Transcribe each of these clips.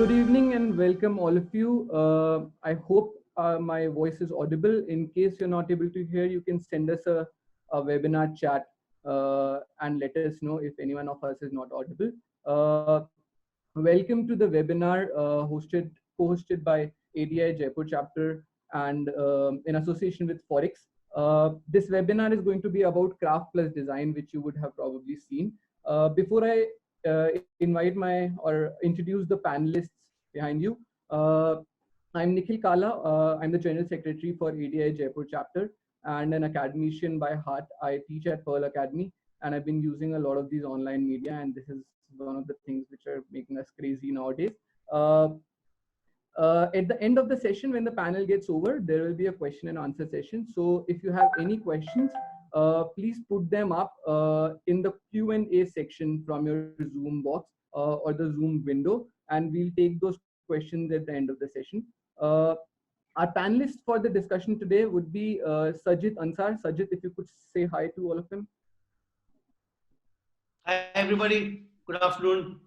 Good evening and welcome all of you. I hope my voice is audible. In case you're not able to hear, you can send us a webinar chat and let us know if anyone of us is not audible. Welcome to the webinar co-hosted by ADI Jaipur Chapter and in association with FORHEX. This webinar is going to be about craft plus design, which you would have probably seen. Before I invite or introduce the panelists behind you, I'm Nikhil Kala. I'm the General Secretary for ADI Jaipur Chapter and an academician by heart. I teach at Pearl Academy, and I've been using a lot of these online media, and this is one of the things which are making us crazy nowadays. At the end of the session, when the panel gets over, there will be a question and answer session. So if you have any questions, please put them up in the Q&A section from your Zoom box or the Zoom window, and we'll take those questions at the end of the session. Our panelists for the discussion today would be Sajith, Ansar. Sajith, if you could say hi to all of them. Hi, everybody. Good afternoon.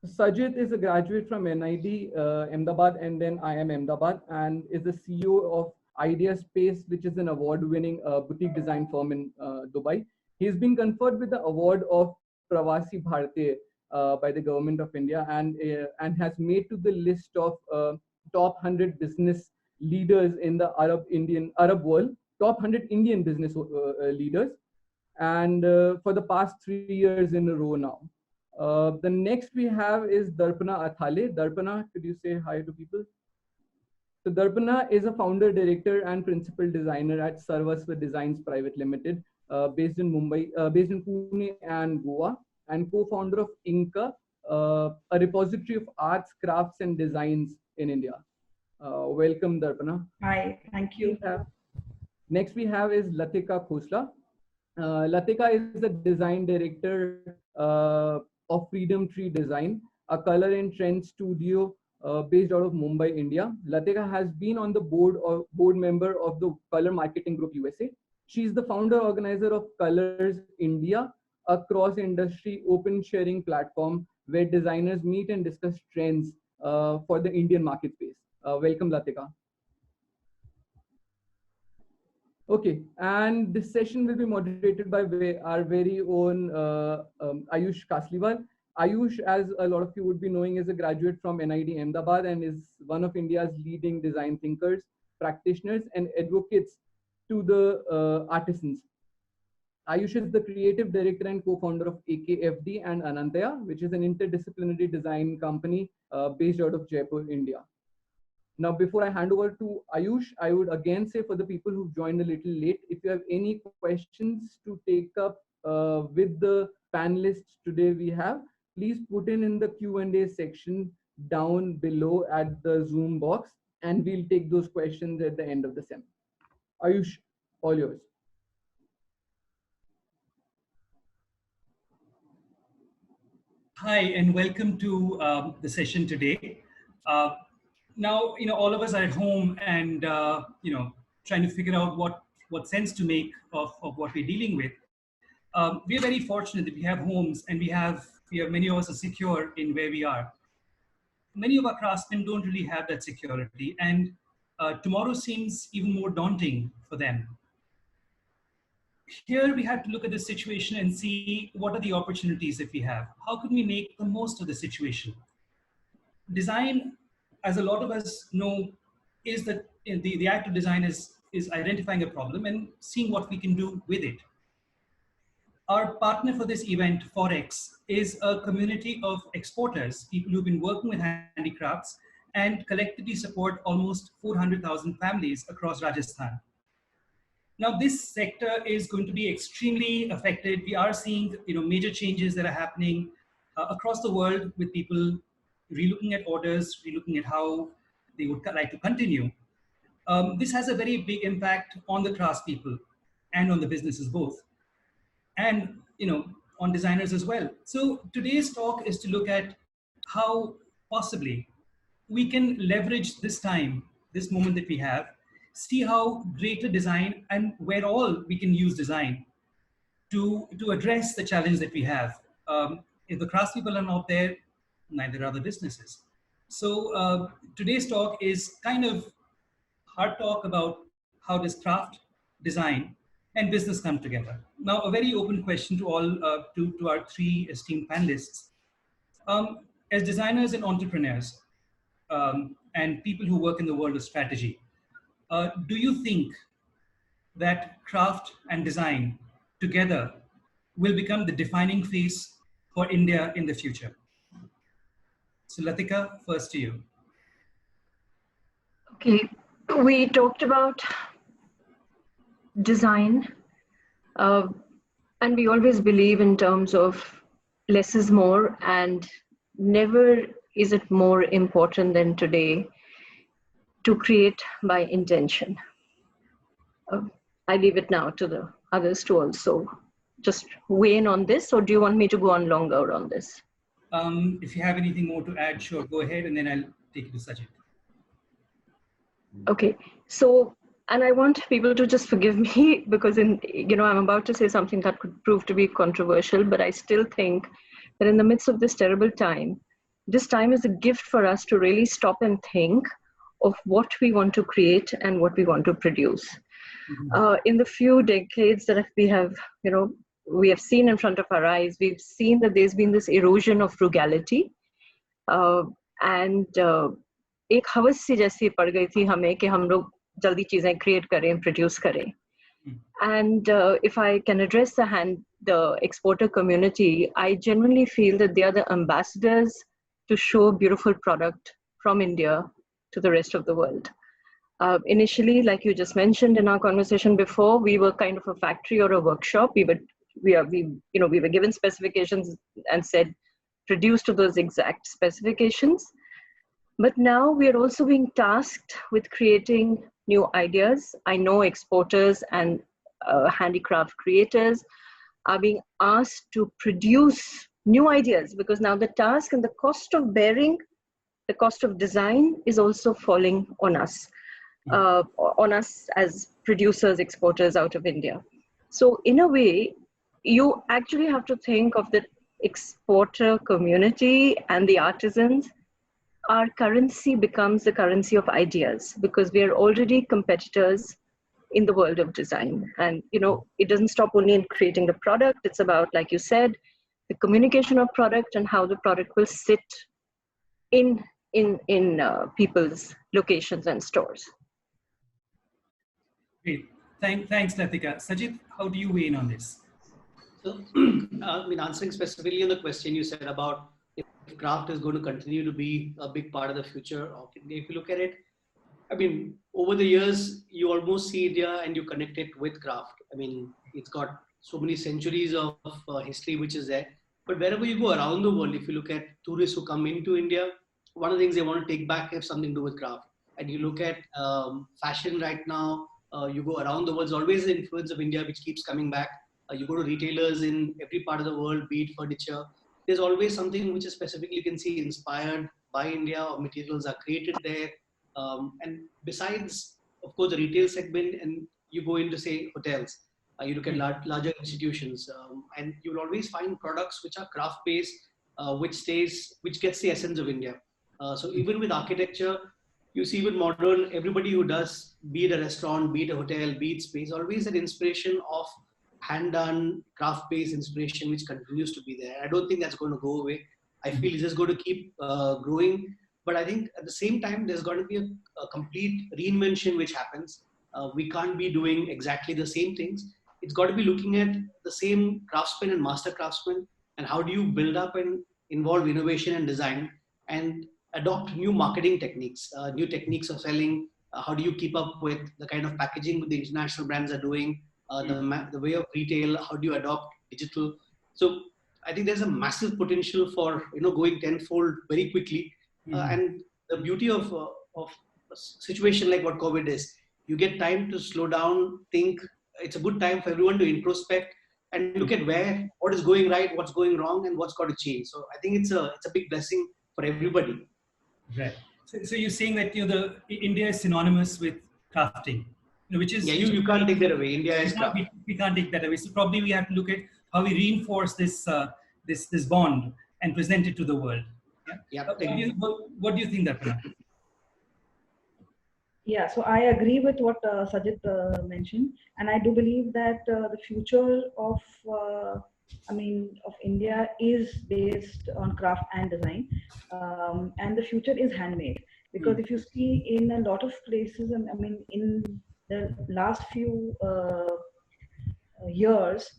Sajith is a graduate from NID Ahmedabad and then IIM Ahmedabad, and is the CEO of Idea Space, which is an award-winning boutique design firm in Dubai. He's been conferred with the award of Pravasi Bharatiya by the government of India, and has made to the list of top 100 business leaders in the Arab world, top 100 Indian business leaders, and for the past 3 years in a row now. The next we have is Darpana Athale. Darpana, could you say hi to people? So Darpana is a founder, director, and principal designer at Sarvasva Designs Private Limited, based in Mumbai, based in Pune and Goa, and co-founder of Inca, a repository of arts, crafts, and designs in India. Welcome, Darpana. Hi, thank you. Next we have is Latika Khosla. Latika is the design director of Freedom Tree Design, a color and trend studio based out of Mumbai, India. Latika has been on the board member of the Color Marketing Group USA. She's the founder organizer of Colors India, a cross-industry open sharing platform where designers meet and discuss trends for the Indian market space. Welcome, Latika. Okay, and this session will be moderated by our very own Ayush Kasliwal. Ayush, as a lot of you would be knowing, is a graduate from NID Ahmedabad and is one of India's leading design thinkers, practitioners, and advocates to the artisans. Ayush is the creative director and co-founder of AKFD and Anantaya, which is an interdisciplinary design company based out of Jaipur, India. Now, before I hand over to Ayush, I would again say for the people who've joined a little late, if you have any questions to take up with the panelists today we have, please put in the Q&A section down below at the Zoom box, and we'll take those questions at the end of the session. Ayush, all yours. Hi, and welcome to the session today. Now, all of us are at home and, trying to figure out what sense to make of what we're dealing with. We're very fortunate that we have homes and we have many of us are secure in where we are. Many of our craftsmen don't really have that security, and tomorrow seems even more daunting for them. Here we have to look at the situation and see what are the opportunities that we have. How can we make the most of the situation? Design, as a lot of us know, is that the act of design is identifying a problem and seeing what we can do with it. Our partner for this event, FORHEX, is a community of exporters, people who've been working with handicrafts and collectively support almost 400,000 families across Rajasthan. Now, this sector is going to be extremely affected. We are seeing major changes that are happening across the world, with people relooking at orders, relooking at how they would like to continue. This has a very big impact on the craftspeople and on the businesses both, and on designers as well. So today's talk is to look at how possibly we can leverage this time, this moment that we have, see how greater design and where all we can use design to address the challenge that we have. If the craftspeople are not there, neither are the businesses. So today's talk is kind of hard talk about how does craft, design, and business come together. Now, a very open question to all, to our three esteemed panelists. As designers and entrepreneurs, and people who work in the world of strategy, do you think that craft and design together will become the defining face for India in the future? So Latika, first to you. Okay, we talked about design, and we always believe in terms of less is more, and never is it more important than today to create by intention. I leave it now to the others to also just weigh in on this, or do you want me to go on longer on this? If you have anything more to add, sure, go ahead, and then I'll take it to Sajith. Okay, so, and I want people to just forgive me because I'm about to say something that could prove to be controversial, but I still think that in the midst of this terrible time, this time is a gift for us to really stop and think of what we want to create and what we want to produce. In the few decades that we have seen in front of our eyes, we've seen that there's been this erosion of frugality, and एक हवस सी जैसी पड़ गई थी हमें कि हम लोग जल्दी चीजें create करें, produce करें. And if I can address the exporter community, I genuinely feel that they are the ambassadors to show beautiful product from India to the rest of the world. Initially, like you just mentioned in our conversation before, we were kind of a factory or a workshop. We were given specifications and said, produce to those exact specifications. But now we are also being tasked with creating new ideas. I know exporters and handicraft creators are being asked to produce new ideas, because now the task and the cost of bearing the cost of design is also falling on us as producers, exporters out of India. So in a way, you actually have to think of the exporter community and the artisans. Our currency becomes the currency of ideas, because we are already competitors in the world of design. And it doesn't stop only in creating the product. It's about, like you said, the communication of product and how the product will sit in people's locations and stores. Great. Thanks, Latika. Sajith, how do you weigh in on this? So, answering specifically on the question you said about if craft is going to continue to be a big part of the future of India. If you look at it, over the years, you almost see India and you connect it with craft. It's got so many centuries of history which is there. But wherever you go around the world, if you look at tourists who come into India, one of the things they want to take back has something to do with craft. And you look at fashion right now, you go around the world, there's always the influence of India which keeps coming back. You go to retailers in every part of the world, be it furniture. There's always something which is specifically, you can see, inspired by India, or materials are created there. And besides, of course, the retail segment, and you go into, say, hotels, you look at larger institutions, and you will always find products which are craft-based, which gets the essence of India. So even with architecture, you see with modern, everybody who does, be it a restaurant, be it a hotel, be it space, always an inspiration of hand-done, craft-based inspiration which continues to be there. I don't think that's going to go away. I feel it's just going to keep growing. But I think at the same time, there's going to be a complete reinvention which happens. We can't be doing exactly the same things. It's got to be looking at the same craftsmen and master craftsmen, and how do you build up and involve innovation and design and adopt new marketing techniques, new techniques of selling. How do you keep up with the kind of packaging the international brands are doing, the way of retail? How do you adopt digital? So I think there's a massive potential for going tenfold very quickly. And the beauty of a situation like what COVID is, you get time to slow down, think. It's a good time for everyone to introspect and look at what is going right, what's going wrong, and what's got to change. So I think it's a big blessing for everybody. Right. So you're saying that India is synonymous with crafting, which is you can't take that away. India is we can't take that away. So probably we have to look at how we reinforce this this bond and present it to the world. Yeah. What do you think, Darpana? Yeah, so I agree with what Sajith mentioned, and I do believe that the future of, of India is based on craft and design, and the future is handmade. Because if you see in a lot of places, and I mean in the last few years,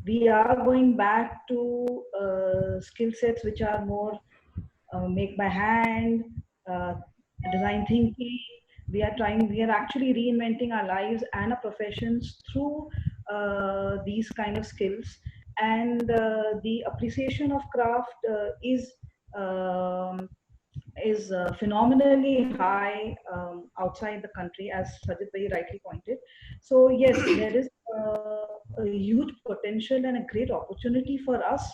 we are going back to skill sets which are more make by hand, uh, design thinking. We are actually reinventing our lives and our professions through these kind of skills. And the appreciation of craft um, is phenomenally high outside the country, as Sajith very rightly pointed. So yes, there is a huge potential and a great opportunity for us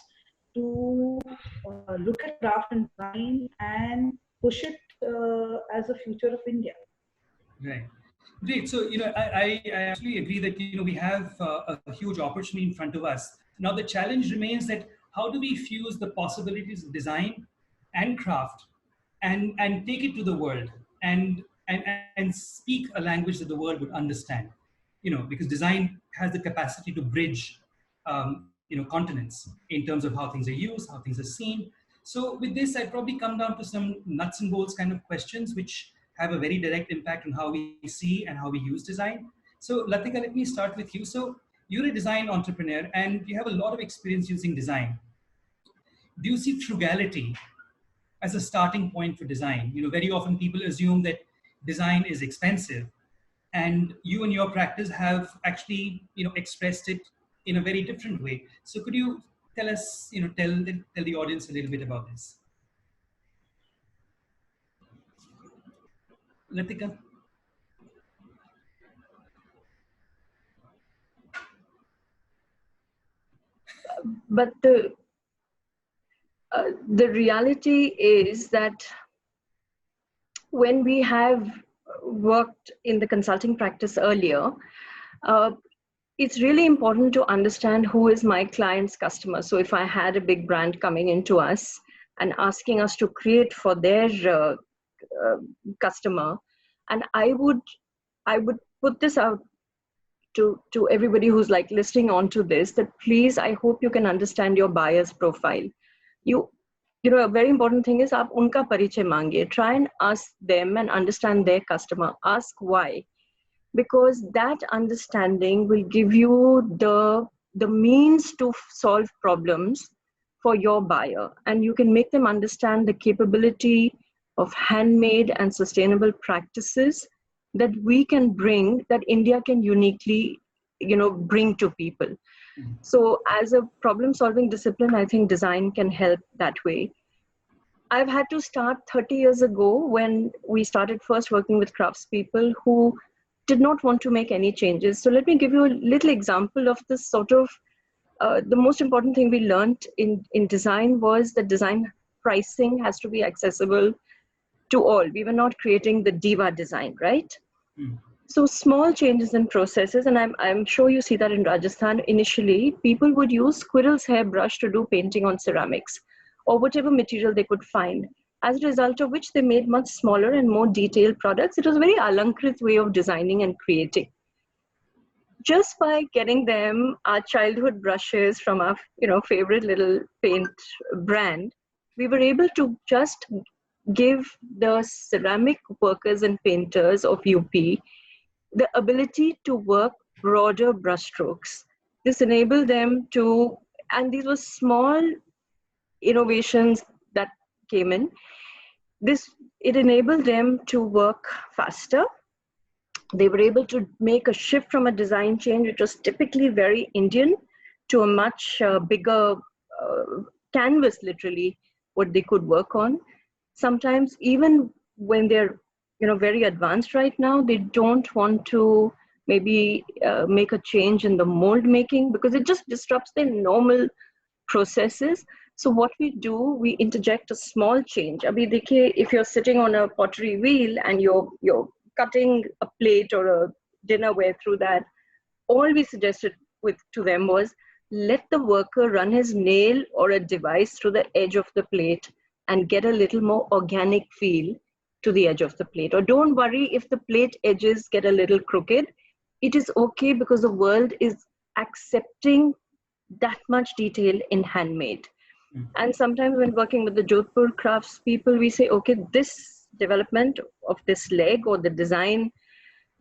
to look at craft and design and push it as a future of India. Right. Great. So, I actually agree that, we have a huge opportunity in front of us. Now, the challenge remains that how do we fuse the possibilities of design and craft and take it to the world and speak a language that the world would understand, because design has the capacity to bridge, continents in terms of how things are used, how things are seen. So with this, I'd probably come down to some nuts and bolts kind of questions, which have a very direct impact on how we see and how we use design. So Latika, let me start with you. So you're a design entrepreneur and you have a lot of experience using design. Do you see frugality as a starting point for design? Very often people assume that design is expensive, and you in your practice have actually, expressed it in a very different way. So could you tell us, tell the audience a little bit about this? Latika? But the reality is that when we have worked in the consulting practice earlier, it's really important to understand who is my client's customer. So if I had a big brand coming into us and asking us to create for their customer, and I would put this out to everybody who's like listening onto this, that please, I hope you can understand your buyer's profile. A very important thing is aap unka parichay mangiye. Try and ask them and understand their customer. Ask why, because that understanding will give you the means to solve problems for your buyer, and you can make them understand the capability of handmade and sustainable practices that we can bring, that India can uniquely, bring to people. So as a problem-solving discipline, I think design can help that way. I've had to start 30 years ago when we started first working with craftspeople who did not want to make any changes. So let me give you a little example of this sort of, the most important thing we learned in design was that design pricing has to be accessible to all. We were not creating the diva design, right? So small changes in processes, and I'm sure you see that in Rajasthan. Initially, people would use squirrel's hair brush to do painting on ceramics or whatever material they could find, as a result of which they made much smaller and more detailed products. It was a very alankrit way of designing and creating. Just by getting them our childhood brushes from our favorite little paint brand, we were able to just give the ceramic workers and painters of UP the ability to work broader brushstrokes. This enabled them to, and these were small innovations that came in. It enabled them to work faster. They were able to make a shift from a design change, which was typically very Indian, to a much bigger canvas, literally, what they could work on. Sometimes even when they're very advanced right now, they don't want to maybe make a change in the mold making because it just disrupts their normal processes. So what we do, we interject a small change. If you're sitting on a pottery wheel and you're cutting a plate or a dinnerware through that, all we suggested to them was let the worker run his nail or a device through the edge of the plate and get a little more organic feel to the edge of the plate. Or don't worry if the plate edges get a little crooked. It is okay, because the world is accepting that much detail in handmade. And sometimes when working with the Jodhpur crafts people, we say, okay, this development of this leg or the design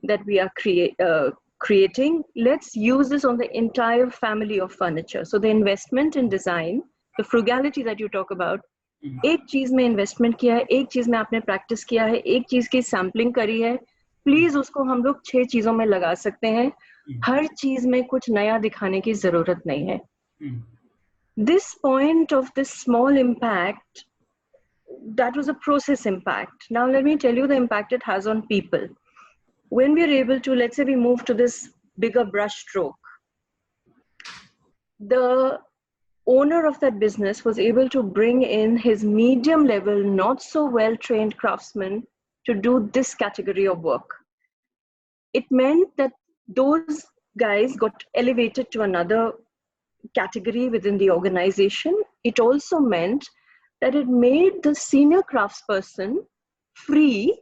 that we are creating, let's use this on the entire family of furniture. So the investment in design, the frugality that you talk about, एक चीज में investment किया है, एक चीज में आपने practice किया है, एक चीज की सैम्पलिंग करी है, प्लीज उसको हम लोग 6 चीजों में लगा सकते हैं. हर चीज में कुछ नया दिखाने की जरूरत नहीं है. This point of this small impact, that was a process impact. Now let me tell you the impact it has on people. When we're able to, let's say we move to this bigger brush stroke, the owner of that business was able to bring in his medium level, not so well trained craftsmen to do this category of work. It meant that those guys got elevated to another category within the organization. It also meant that it made the senior craftsperson free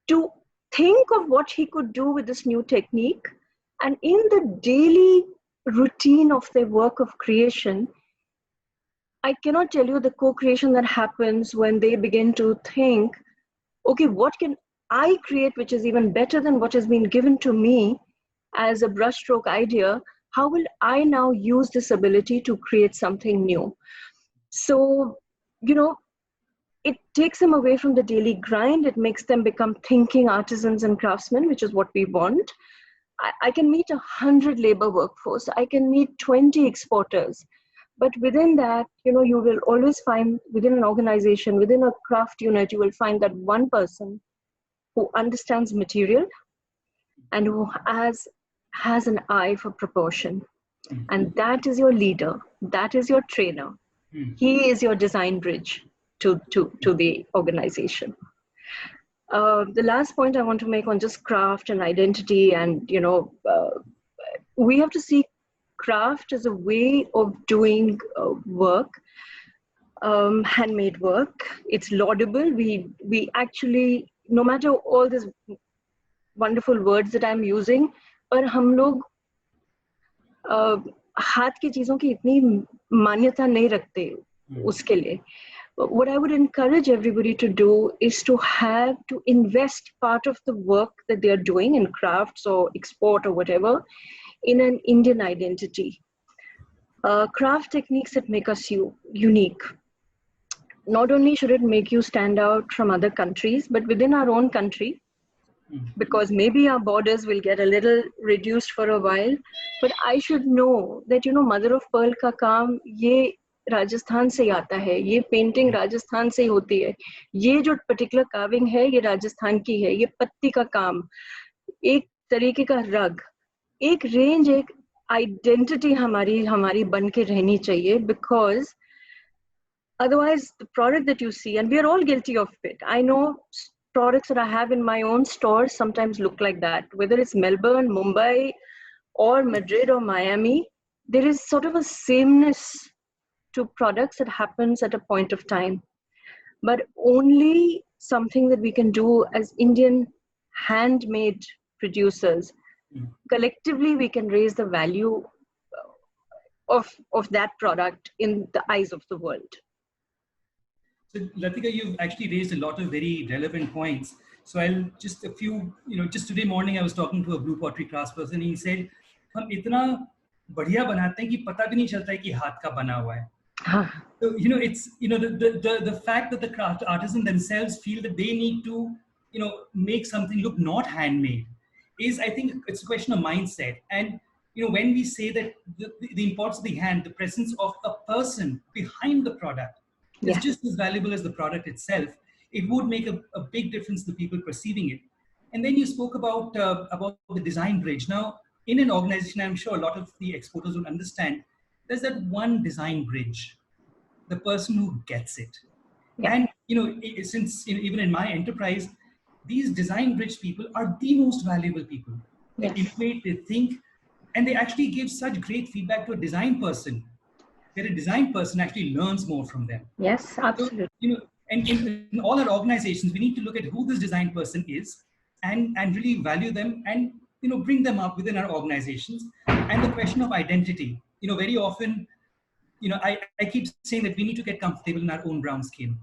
to think of what he could do with this new technique. And in the daily routine of their work of creation, I cannot tell you the co-creation that happens when they begin to think, okay, what can I create which is even better than what has been given to me as a brushstroke idea? How will I now use this ability to create something new? So, you know, it takes them away from the daily grind. It makes them become thinking artisans and craftsmen, which is what we want. I can meet 100 labor workforce. I can meet 20 exporters. But within that, you know, you will always find within an organization, within a craft unit, you will find that one person who understands material and who has an eye for proportion. And that is your leader. That is your trainer. He is your design bridge to the organization. The last point I want to make on just craft and identity, and you know, we have to see craft as a way of doing work, handmade work. It's laudable. We actually, no matter all these wonderful words that I'm using, पर हम लोग हाथ की चीजों की इतनी मान्यता नहीं रखते उसके लिए. What I would encourage everybody to do is to invest part of the work that they are doing in crafts or export or whatever in an Indian identity. Craft techniques that make us unique. Not only should it make you stand out from other countries, but within our own country, because maybe our borders will get a little reduced for a while, but I should know that, you know, mother of pearl ka kaam, ye Rajasthan से आता है, ये painting Rajasthan से होती है, ये जो particular carving है ये राजस्थान की है, ये पत्ती का काम, एक तरीके का रग, एक रेंज, एक आइडेंटिटी हमारी बन के रहनी चाहिए. Because otherwise the product that you see, and we are all guilty of it, I know products that I have in my own stores sometimes look like that, whether it's Melbourne, Mumbai or Madrid or Miami, there is sort of a sameness to products that happens at a point of time. But only something that we can do as Indian handmade producers, collectively we can raise the value of that product in the eyes of the world. So Latika, you've actually raised a lot of very relevant points. So I'll just a few, you know, just today morning I was talking to a blue pottery craftsperson and he said, हम इतना बढ़िया बनाते हैं कि पता भी नहीं चलता है कि हाथ का बना हुआ है. So, you know, it's, you know, the fact that the craft artisan themselves feel that they need to, you know, make something look not handmade is, I think it's a question of mindset. And, you know, when we say that the importance of the hand, the presence of a person behind the product is just as valuable as the product itself, it would make a big difference to people perceiving it. And then you spoke about the design bridge. Now, in an organization, I'm sure a lot of the exporters will understand, there's that one design bridge, the person who gets it. Yeah. And, you know, since, you know, even in my enterprise, these design bridge people are the most valuable people. They innovate, they think, and they actually give such great feedback to a design person. where a design person actually learns more from them. Yes, absolutely. So, and in all our organizations, we need to look at who this design person is and really value them and, bring them up within our organizations. And the question of identity, very often, I keep saying that we need to get comfortable in our own brown skin.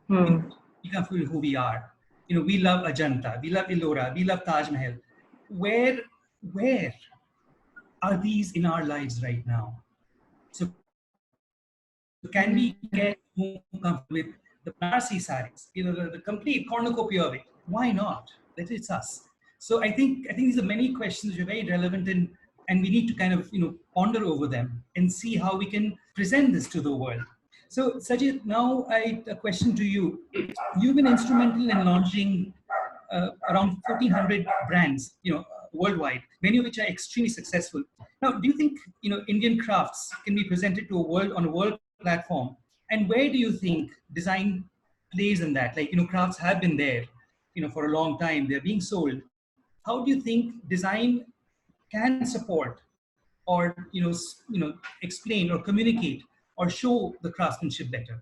Be comfortable with who we are. We love Ajanta, we love Ellora, we love Taj Mahal. Where are these in our lives right now? So can we get more comfortable with the Banarsi sarees, the complete cornucopia of it? Why not? That it's us. So I think these are many questions which are very relevant and we need to kind of ponder over them and see how we can present this to the world. So Sajith, now a question to you. You've been instrumental in launching around 1,400 brands, worldwide, many of which are extremely successful. Now, do you think Indian crafts can be presented to on a world platform? And where do you think design plays in that? Like crafts have been there, for a long time. They're being sold. How do you think design can support, or explain or communicate or show the craftsmanship better?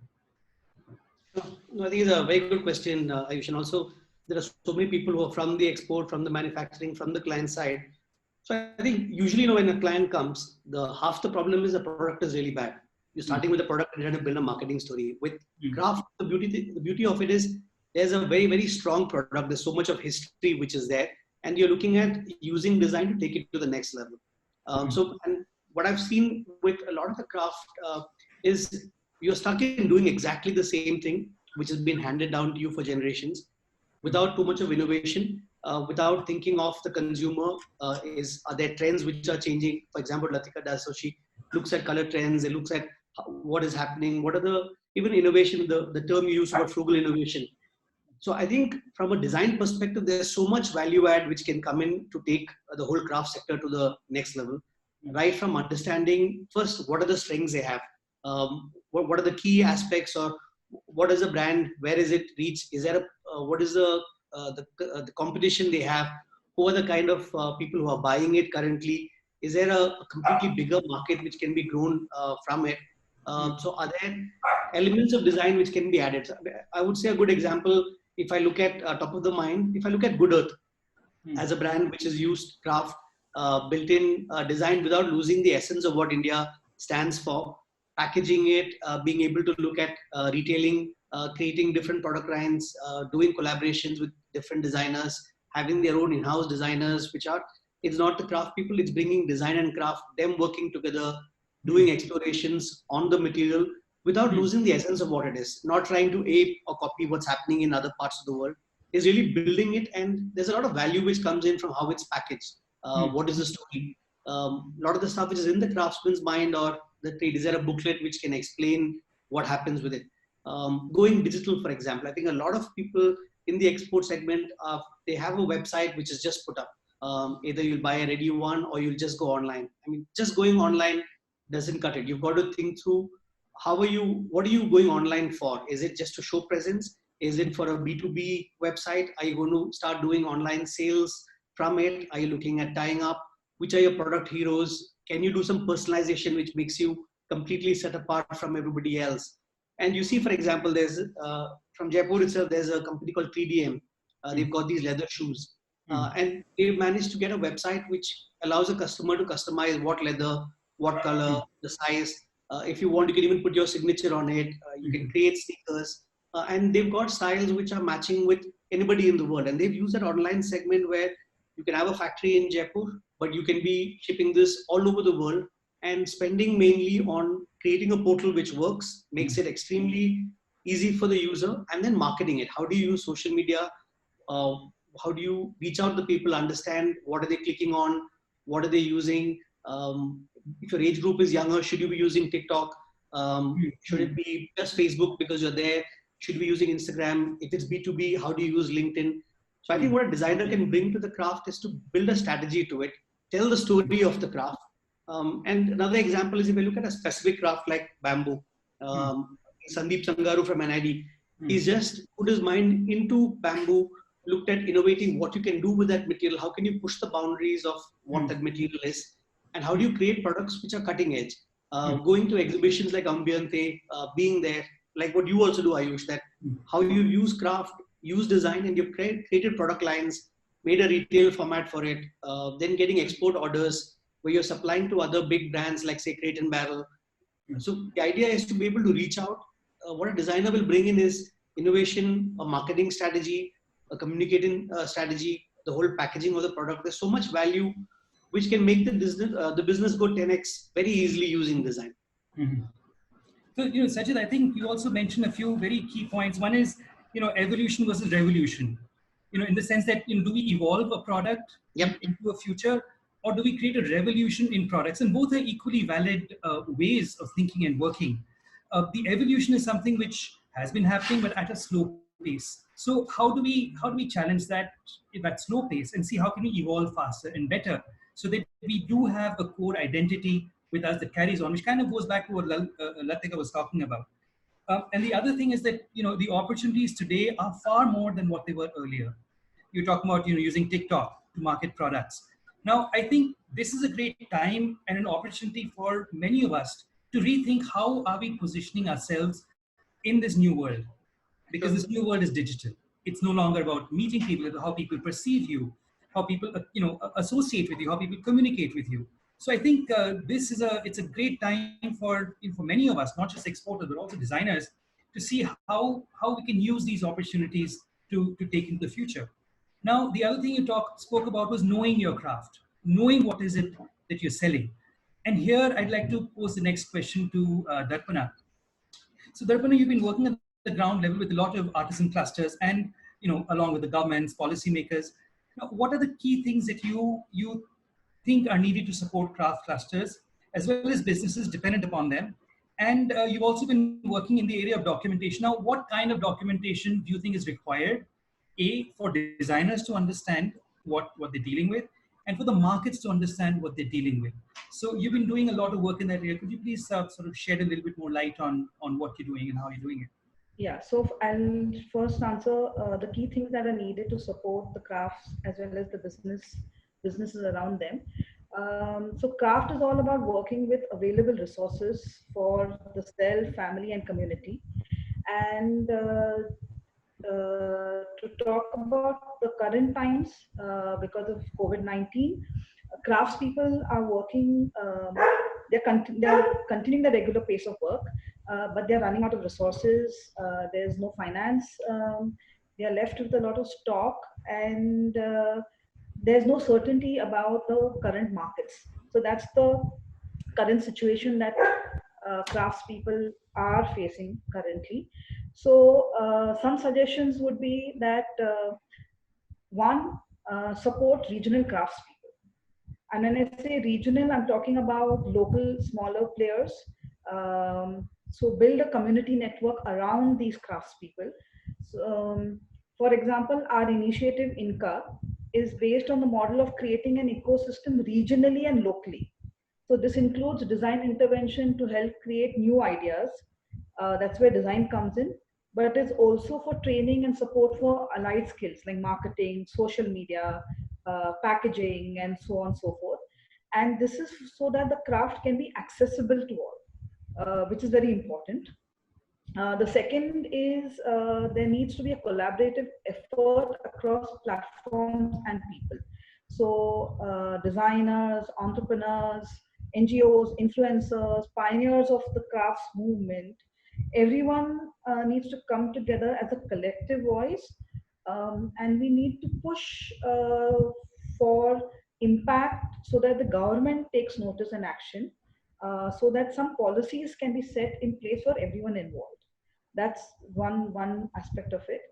No, I think it's a very good question, Ayush. And also, there are so many people who are from the export, from the manufacturing, from the client side. So I think usually, when a client comes, half the problem is the product is really bad. You're starting with the product and trying to build a marketing story. With craft, the beauty of it is there's a very, very strong product. There's so much of history which is there, and you're looking at using design to take it to the next level. So, and what I've seen with a lot of the craft is you're stuck in doing exactly the same thing, which has been handed down to you for generations, without too much of innovation, without thinking of the consumer. Are there trends which are changing? For example, Latika does, so she looks at color trends, and looks at what is happening, what are the, even innovation, the term you use about frugal innovation. So I think from a design perspective, there's so much value add which can come in to take the whole craft sector to the next level, right from understanding first, what are the strengths they have? What are the key aspects, or what is the brand? Where is it reach? Is there what is the competition they have? Who are the kind of people who are buying it currently? Is there a completely bigger market which can be grown from it? So are there elements of design which can be added? I would say a good example, if I look at top of the mind, if I look at Good Earth as a brand which is used craft, built in design without losing the essence of what India stands for, packaging it, being able to look at retailing, creating different product lines, doing collaborations with different designers, having their own in-house designers, it's not the craft people, it's bringing design and craft, them working together, doing explorations on the material without losing the essence of what it is, not trying to ape or copy what's happening in other parts of the world, is really building it. And there's a lot of value which comes in from how it's packaged. What is the story? A lot of the stuff which is in the craftsman's mind or the trade, is there a booklet which can explain what happens with it? Going digital, for example, I think a lot of people in the export segment, they have a website which is just put up. Either you'll buy a ready one or you'll just go online. I mean, just going online doesn't cut it. You've got to think through what are you going online for? Is it just to show presence? Is it for a B2B website? Are you going to start doing online sales from it? Are you looking at tying up? Which are your product heroes? Can you do some personalization which makes you completely set apart from everybody else? And you see, for example, there's from Jaipur itself, there's a company called 3DM. They've got these leather shoes. And they've managed to get a website which allows a customer to customize what leather, what color, the size. If you want, you can even put your signature on it. You can create stickers. And they've got styles which are matching with anybody in the world. And they've used that online segment where you can have a factory in Jaipur, but you can be shipping this all over the world and spending mainly on creating a portal which works, makes it extremely easy for the user, and then marketing it. How do you use social media? How do you reach out to people, understand what are they clicking on? What are they using? If your age group is younger, should you be using TikTok? Should it be just Facebook because you're there? Should we be using Instagram? If it's B2B, how do you use LinkedIn? So I think what a designer can bring to the craft is to build a strategy to it, tell the story of the craft. And another example is if you look at a specific craft like bamboo, Sandeep Sangaru from NID, he's just put his mind into bamboo, looked at innovating what you can do with that material. How can you push the boundaries of what that material is? And how do you create products which are cutting edge? going to exhibitions like Ambiente, being there, like what you also do, Ayush, that how you use craft, use design, and you've created product lines, made a retail format for it, then getting export orders where you're supplying to other big brands like say Crate and Barrel. So the idea is to be able to reach out. What a designer will bring in is innovation, a marketing strategy, a communicating strategy, the whole packaging of the product. There's so much value which can make the business go 10x very easily using design. Mm-hmm. So, Sajith, I think you also mentioned a few very key points. One is, evolution versus revolution. In the sense that, do we evolve a product into a future, or do we create a revolution in products? And both are equally valid ways of thinking and working. The evolution is something which has been happening, but at a slow pace. So how do we challenge that slow pace and see how can we evolve faster and better, so that we do have a core identity with us that carries on, which kind of goes back to what Latika was talking about. And the other thing is that the opportunities today are far more than what they were earlier. You're talking about using TikTok to market products. Now, I think this is a great time and an opportunity for many of us to rethink how are we positioning ourselves in this new world, because this new world is digital. It's no longer about meeting people, it's how people perceive you, how people associate with you, how people communicate with you. So I think it's a great time for many of us, not just exporters but also designers, to see how we can use these opportunities to take into the future. Now, the other thing you spoke about was knowing your craft, knowing what is it that you're selling. And here I'd like to pose the next question to Darpana. So Darpana, you've been working at the ground level with a lot of artisan clusters and, along with the governments, policymakers. Now, what are the key things that you think are needed to support craft clusters, as well as businesses dependent upon them? And you've also been working in the area of documentation. Now, what kind of documentation do you think is required, for designers to understand what they're dealing with, and for the markets to understand what they're dealing with? So you've been doing a lot of work in that area. Could you please sort of shed a little bit more light on what you're doing and how you're doing it? Yeah, so I'll first answer the key things that are needed to support the crafts as well as the businesses around them. So craft is all about working with available resources for the self, family, and community. And to talk about the current times, because of COVID-19, craftspeople are working, they're continuing the regular pace of work, but they're running out of resources. There's no finance. They are left with a lot of stock, and there's no certainty about the current markets. So that's the current situation that craftspeople are facing currently. So some suggestions would be that one, support regional craftspeople. And when I say regional, I'm talking about local, smaller players. So build a community network around these craftspeople. So, for example, our initiative INCA is based on the model of creating an ecosystem regionally and locally. So this includes design intervention to help create new ideas. That's where design comes in. But it's also for training and support for allied skills like marketing, social media, packaging, and so on and so forth. And this is so that the craft can be accessible to all, which is very important. The second is there needs to be a collaborative effort across platforms and people. So designers, entrepreneurs, NGOs, influencers, pioneers of the crafts movement, everyone needs to come together as a collective voice, and we need to push for impact so that the government takes notice and action, so that some policies can be set in place for everyone involved. That's one aspect of it.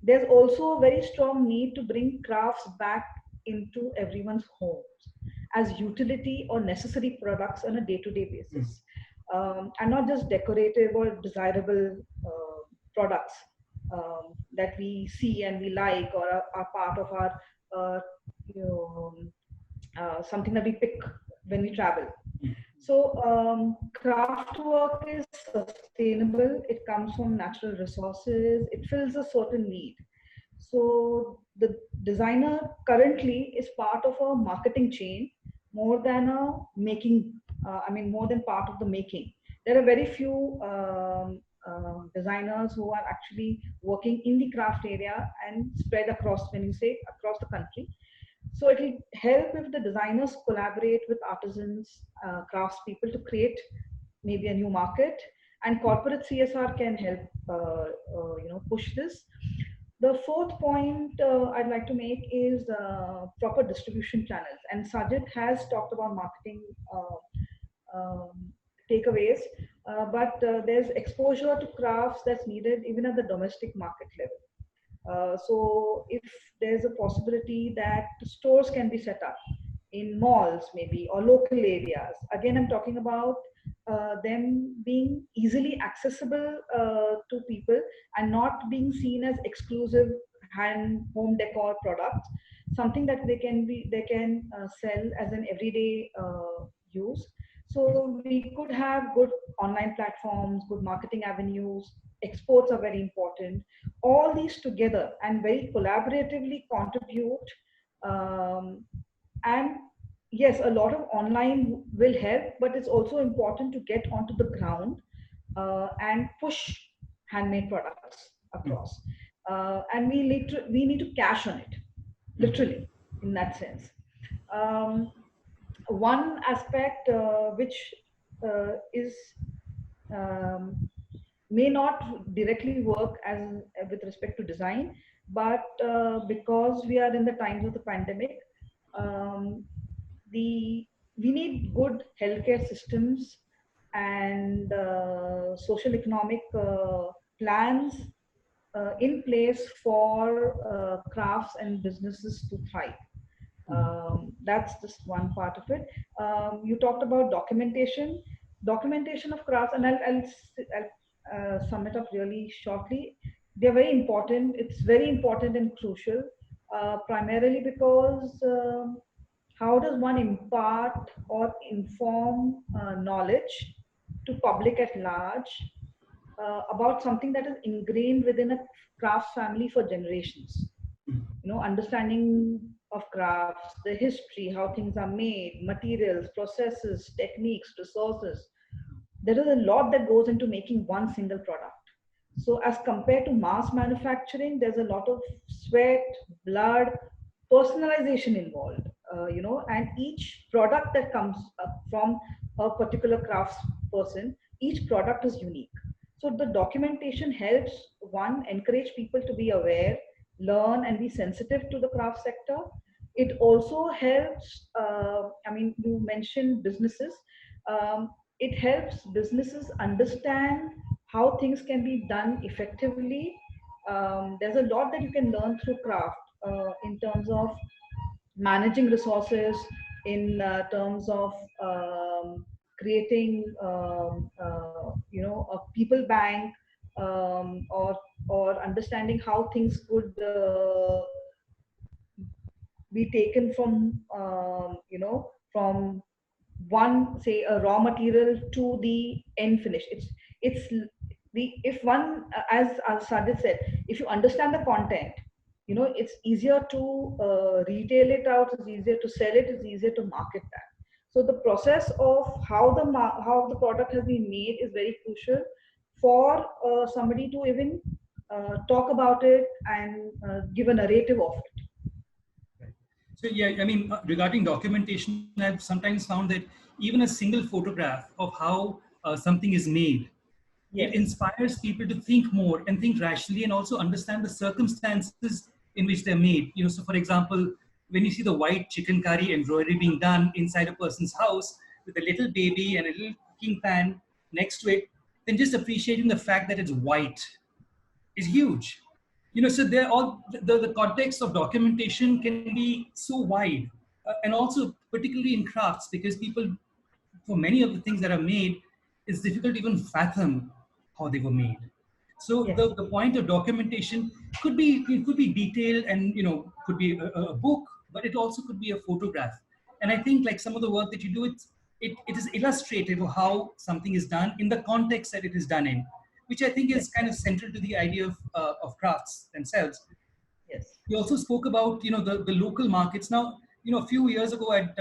There's also a very strong need to bring crafts back into everyone's homes as utility or necessary products on a day-to-day basis, and not just decorative or desirable products that we see and we like, or are part of our something that we pick when we travel. So craft work is sustainable. It comes from natural resources. It fills a certain need. So the designer currently is part of a marketing chain more than a making I mean, more than part of the making. There are very few designers who are actually working in the craft area and spread across, when you say across the country. So it will help if the designers collaborate with artisans, craftspeople to create maybe a new market, and corporate CSR can help push this. The fourth point I'd like to make is proper distribution channels. And Sajith has talked about marketing takeaways, but there's exposure to crafts that's needed even at the domestic market level. So if there's a possibility that stores can be set up in malls maybe, or local areas, again I'm talking about them being easily accessible to people and not being seen as exclusive home decor products, something that they can sell as an everyday use. So we could have good online platforms, good marketing avenues. Exports are very important. All these together and very collaboratively contribute. And yes, a lot of online will help, but it's also important to get onto the ground and push handmade products across. And we need to cash on it, literally, in that sense. One aspect which is may not directly work as with respect to design, but because we are in the times of the pandemic, we need good healthcare systems and social economic plans in place for crafts and businesses to thrive. That's just one part of it. You talked about documentation of crafts, and I'll sum it up really shortly. They're very important. It's very important and crucial, primarily because how does one impart or inform knowledge to public at large about something that is ingrained within a craft family for generations? Understanding of crafts, the history, how things are made, materials, processes, techniques, resources. There is a lot that goes into making one single product. So as compared to mass manufacturing, there's a lot of sweat, blood, personalization involved, and each product that comes from a particular crafts person, each product is unique. So the documentation helps, one, encourage people to be aware, learn, and be sensitive to the craft sector. It also helps, you mentioned businesses. It helps businesses understand how things can be done effectively. There's a lot that you can learn through craft in terms of managing resources, in terms of creating, a people bank, or understanding how things could be taken from, from one, say, a raw material to the end finish. If one, as Sajith said, if you understand the content, it's easier to retail it out, it's easier to sell it, it's easier to market that. So the process of how the product has been made is very crucial for somebody to even talk about it and give a narrative of it. So yeah, regarding documentation, I've sometimes found that even a single photograph of how something is made, yes, it inspires people to think more and think rationally, and also understand the circumstances in which they're made. So for example, when you see the white chicken curry embroidery being done inside a person's house with a little baby and a little cooking pan next to it, then just appreciating the fact that it's white is huge. So they're all, the context of documentation can be so wide, and also particularly in crafts, because people, for many of the things that are made, it's difficult to even fathom how they were made. So yes, the point of documentation could be detailed, and could be a book, but it also could be a photograph. And I think like some of the work that you do, it is illustrative of how something is done in the context that it is done in, which I think is kind of central to the idea of crafts themselves. Yes. You also spoke about the local markets. Now, a few years ago, I'd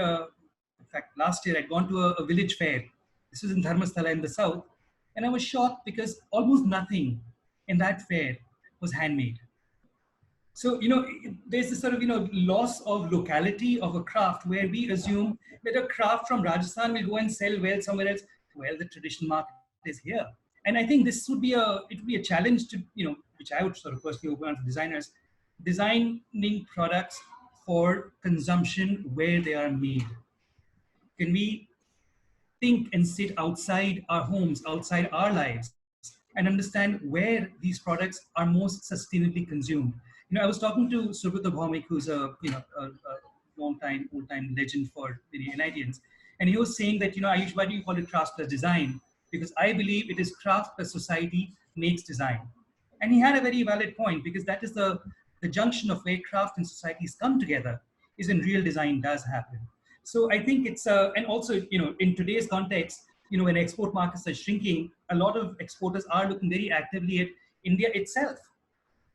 fact, last year I'd gone to a village fair. This was in Dharmasthala in the south. And I was shocked because almost nothing in that fair was handmade. So, there's this sort of, loss of locality of a craft where we assume that a craft from Rajasthan will go and sell well somewhere else. Well, the traditional market is here. And I think this would be a challenge to, which I would sort of personally open to designers, designing products for consumption where they are made. Can we think and sit outside our homes, outside our lives, and understand where these products are most sustainably consumed? I was talking to Surbhuta Bhaumik, who's a long-time, old-time legend for many NITians, and he was saying that, Ayush, why do you call it craft plus design? Because I believe it is craft plus society makes design. And he had a very valid point, because that is the junction of where craft and societies come together, is when real design does happen. So I think it's, and also, in today's context, when export markets are shrinking, a lot of exporters are looking very actively at India itself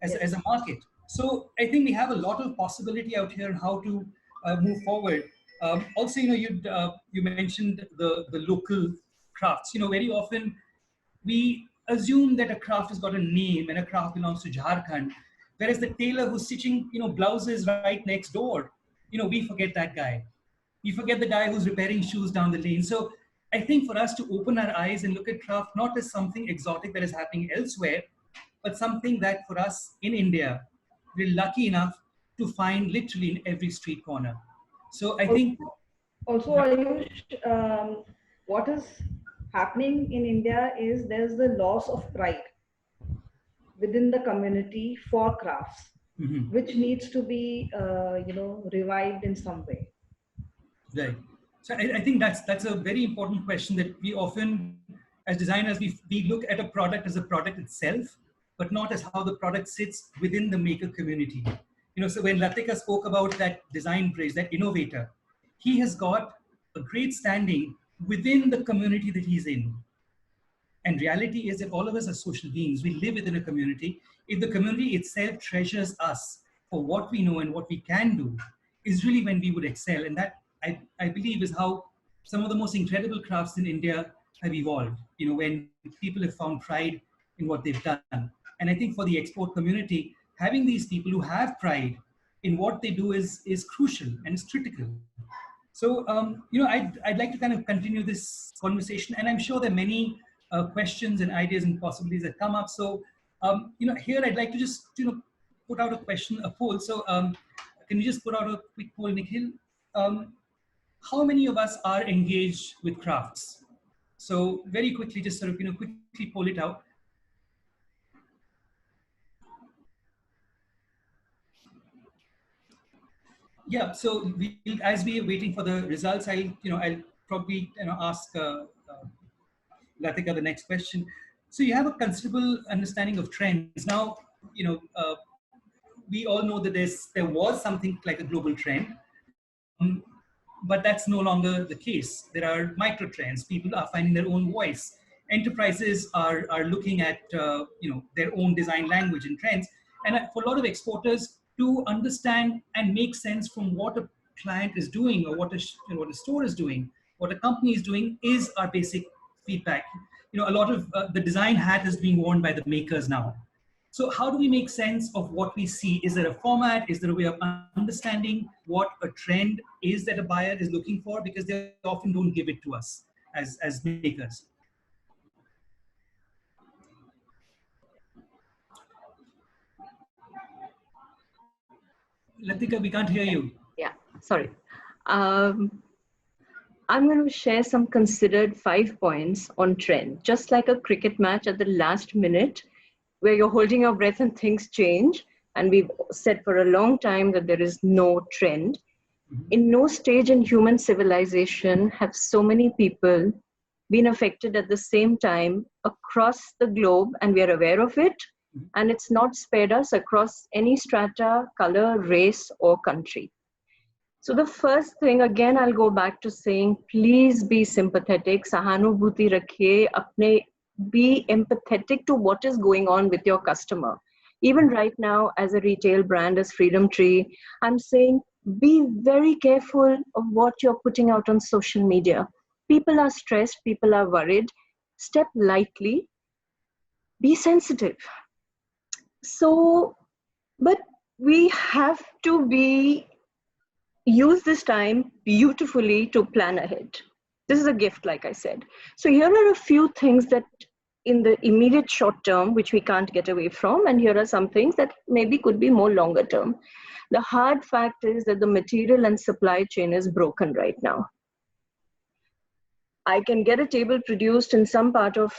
as a market. So I think we have a lot of possibility out here on how to move forward. Also, you mentioned the local crafts. Very often we assume that a craft has got a name and a craft belongs to Jharkhand, whereas the tailor who's stitching, blouses right next door, we forget that guy. We forget the guy who's repairing shoes down the lane. So I think for us to open our eyes and look at craft not as something exotic that is happening elsewhere, but something that for us in India, we're lucky enough to find literally in every street corner. So I think... Also, Ayush, what is happening in India is there's the loss of pride within the community for crafts, which needs to be, revived in some way. Right. So I think that's a very important question that we often, as designers, we look at a product as a product itself, but not as how the product sits within the maker community. So when Latika spoke about that design bridge, that innovator, he has got a great standing within the community that he's in. And reality is that all of us are social beings. We live within a community. If the community itself treasures us for what we know and what we can do, is really when we would excel. And that, I believe, is how some of the most incredible crafts in India have evolved, when people have found pride in what they've done. And I think for the export community, having these people who have pride in what they do is crucial and is critical. So, I'd like to kind of continue this conversation, and I'm sure there are many questions and ideas and possibilities that come up. So, here I'd like to just, put out a question, a poll. So, can you just put out a quick poll, Nikhil? How many of us are engaged with crafts? So very quickly, just sort of, quickly poll it out. Yeah, so as we are waiting for the results, I'll probably ask Latika the next question. So you have a considerable understanding of trends. Now, we all know that there was something like a global trend, but that's no longer the case. There are micro trends. People are finding their own voice. Enterprises are looking at their own design language and trends. And for a lot of exporters, to understand and make sense from what a client is doing, or what a store is doing, what a company is doing, is our basic feedback. A lot of the design hat is being worn by the makers now. So how do we make sense of what we see? Is there a format? Is there a way of understanding what a trend is that a buyer is looking for? Because they often don't give it to us as makers. Latika, we can't hear you. Yeah, sorry. I'm going to share some considered 5 points on trend, just like a cricket match at the last minute, where you're holding your breath and things change. And we've said for a long time that there is no trend. In no stage in human civilization have so many people been affected at the same time across the globe, and we are aware of it. And it's not spared us across any strata, color, race, or country. So the first thing, again, I'll go back to saying, please be sympathetic. Sahanubhuti rakhiye, apne, be empathetic to what is going on with your customer. Even right now, as a retail brand, as Freedom Tree, I'm saying, be very careful of what you're putting out on social media. People are stressed, people are worried. Step lightly, be sensitive. So, but we have to use this time beautifully to plan ahead. This is a gift, like I said. So here are a few things that in the immediate short term, which we can't get away from, and here are some things that maybe could be more longer term. The hard fact is that the material and supply chain is broken right now. I can get a table produced in some part of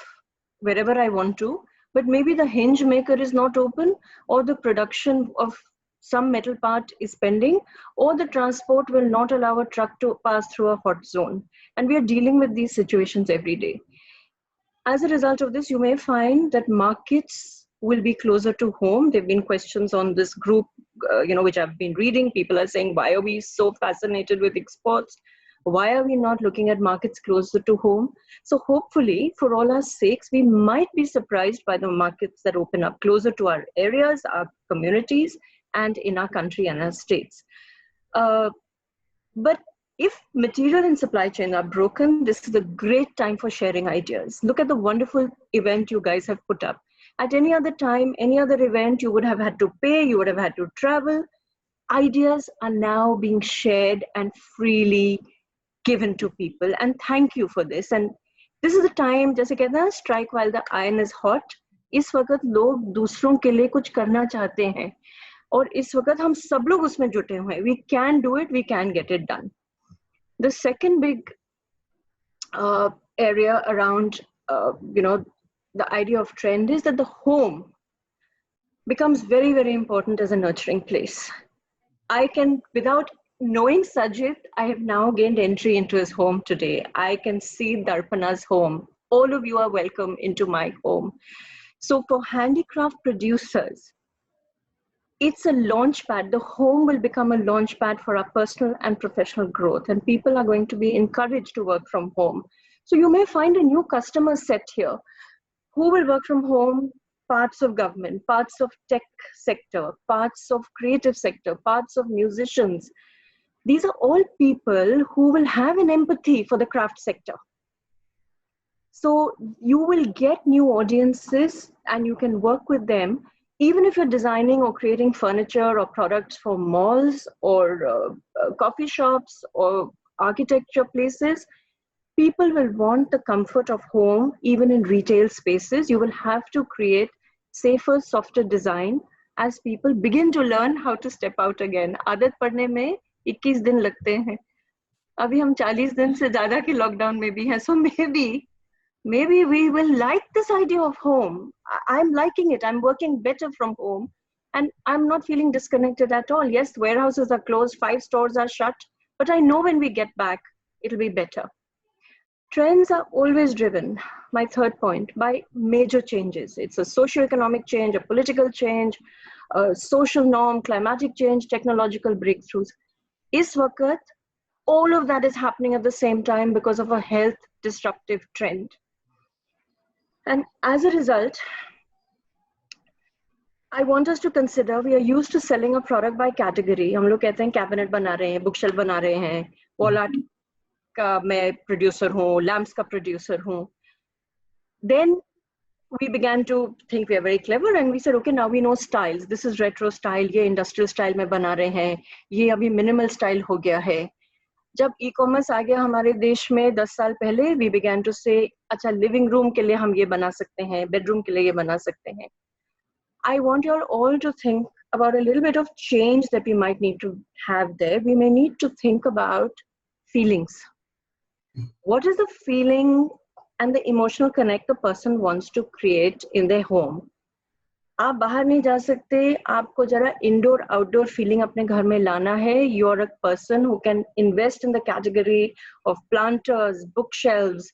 wherever I want to, but maybe the hinge maker is not open, or the production of some metal part is pending, or the transport will not allow a truck to pass through a hot zone. And we are dealing with these situations every day. As a result of this, you may find that markets will be closer to home. There have been questions on this group, which I've been reading. People are saying, why are we so fascinated with exports? Why are we not looking at markets closer to home? So hopefully, for all our sakes, we might be surprised by the markets that open up closer to our areas, our communities, and in our country and our states. But if material and supply chain are broken, this is a great time for sharing ideas. Look at the wonderful event you guys have put up. At any other time, any other event, you would have had to pay, you would have had to travel. Ideas are now being shared and freely given to people. And thank you for this. And this is the time, जैसे कहते हैं, strike while the iron is hot. इस वक्त लोग दूसरों के लिए कुछ करना चाहते हैं. और इस वक्त हम सब लोग उसमें जुटे हुए हैं. We can do it, we can get it done. The second big area around, the idea of trend is that the home becomes very, very important as a nurturing place. I can, without knowing Sajith, I have now gained entry into his home today. I can see Darpana's home. All of you are welcome into my home. So for handicraft producers, it's a launch pad. The home will become a launch pad for our personal and professional growth, and people are going to be encouraged to work from home. So you may find a new customer set here who will work from home, parts of government, parts of tech sector, parts of creative sector, parts of musicians. These are all people who will have an empathy for the craft sector. So you will get new audiences and you can work with them. Even if you're designing or creating furniture or products for malls or coffee shops or architecture places, people will want the comfort of home. Even in retail spaces, you will have to create safer, softer design as people begin to learn how to step out again. आदत पड़ने में 21 दिन लगते हैं. अभी हम 40 दिन से ज़्यादा के लॉकडाउन में भी हैं. So maybe we will like this idea of home. I'm liking it. I'm working better from home and I'm not feeling disconnected at all. Yes, warehouses are closed, 5 stores are shut, but I know when we get back, it'll be better. Trends are always driven, my third point, by major changes. It's a socio-economic change, a political change, a social norm, climatic change, technological breakthroughs. Is waqt, all of that is happening at the same time because of a health disruptive trend. And as a result, I want us to consider, we are used to selling a product by category. हम लोग कहते हैं cabinet बना रहे हैं, bookshelf बना रहे हैं, wall art का मैं producer हूँ, lamps का producer हूँ. Then we began to think we are very clever and we said, okay, now we know styles. This is retro style, ये industrial style में बना रहे हैं, ये अभी minimal style हो गया है. जब e-commerce आ गया हमारे देश में 10 साल पहले, we began to say, अच्छा living room के लिए हम ये बना सकते हैं, bedroom के लिए ये बना सकते हैं. I want you all to think about a little bit of change that we might need to have there. We may need to think about feelings. What is the feeling and the emotional connect the person wants to create in their home? आप बाहर नहीं जा सकते, आपको जरा indoor outdoor feeling अपने घर में लाना है. You're a person who can invest in the category of planters, bookshelves,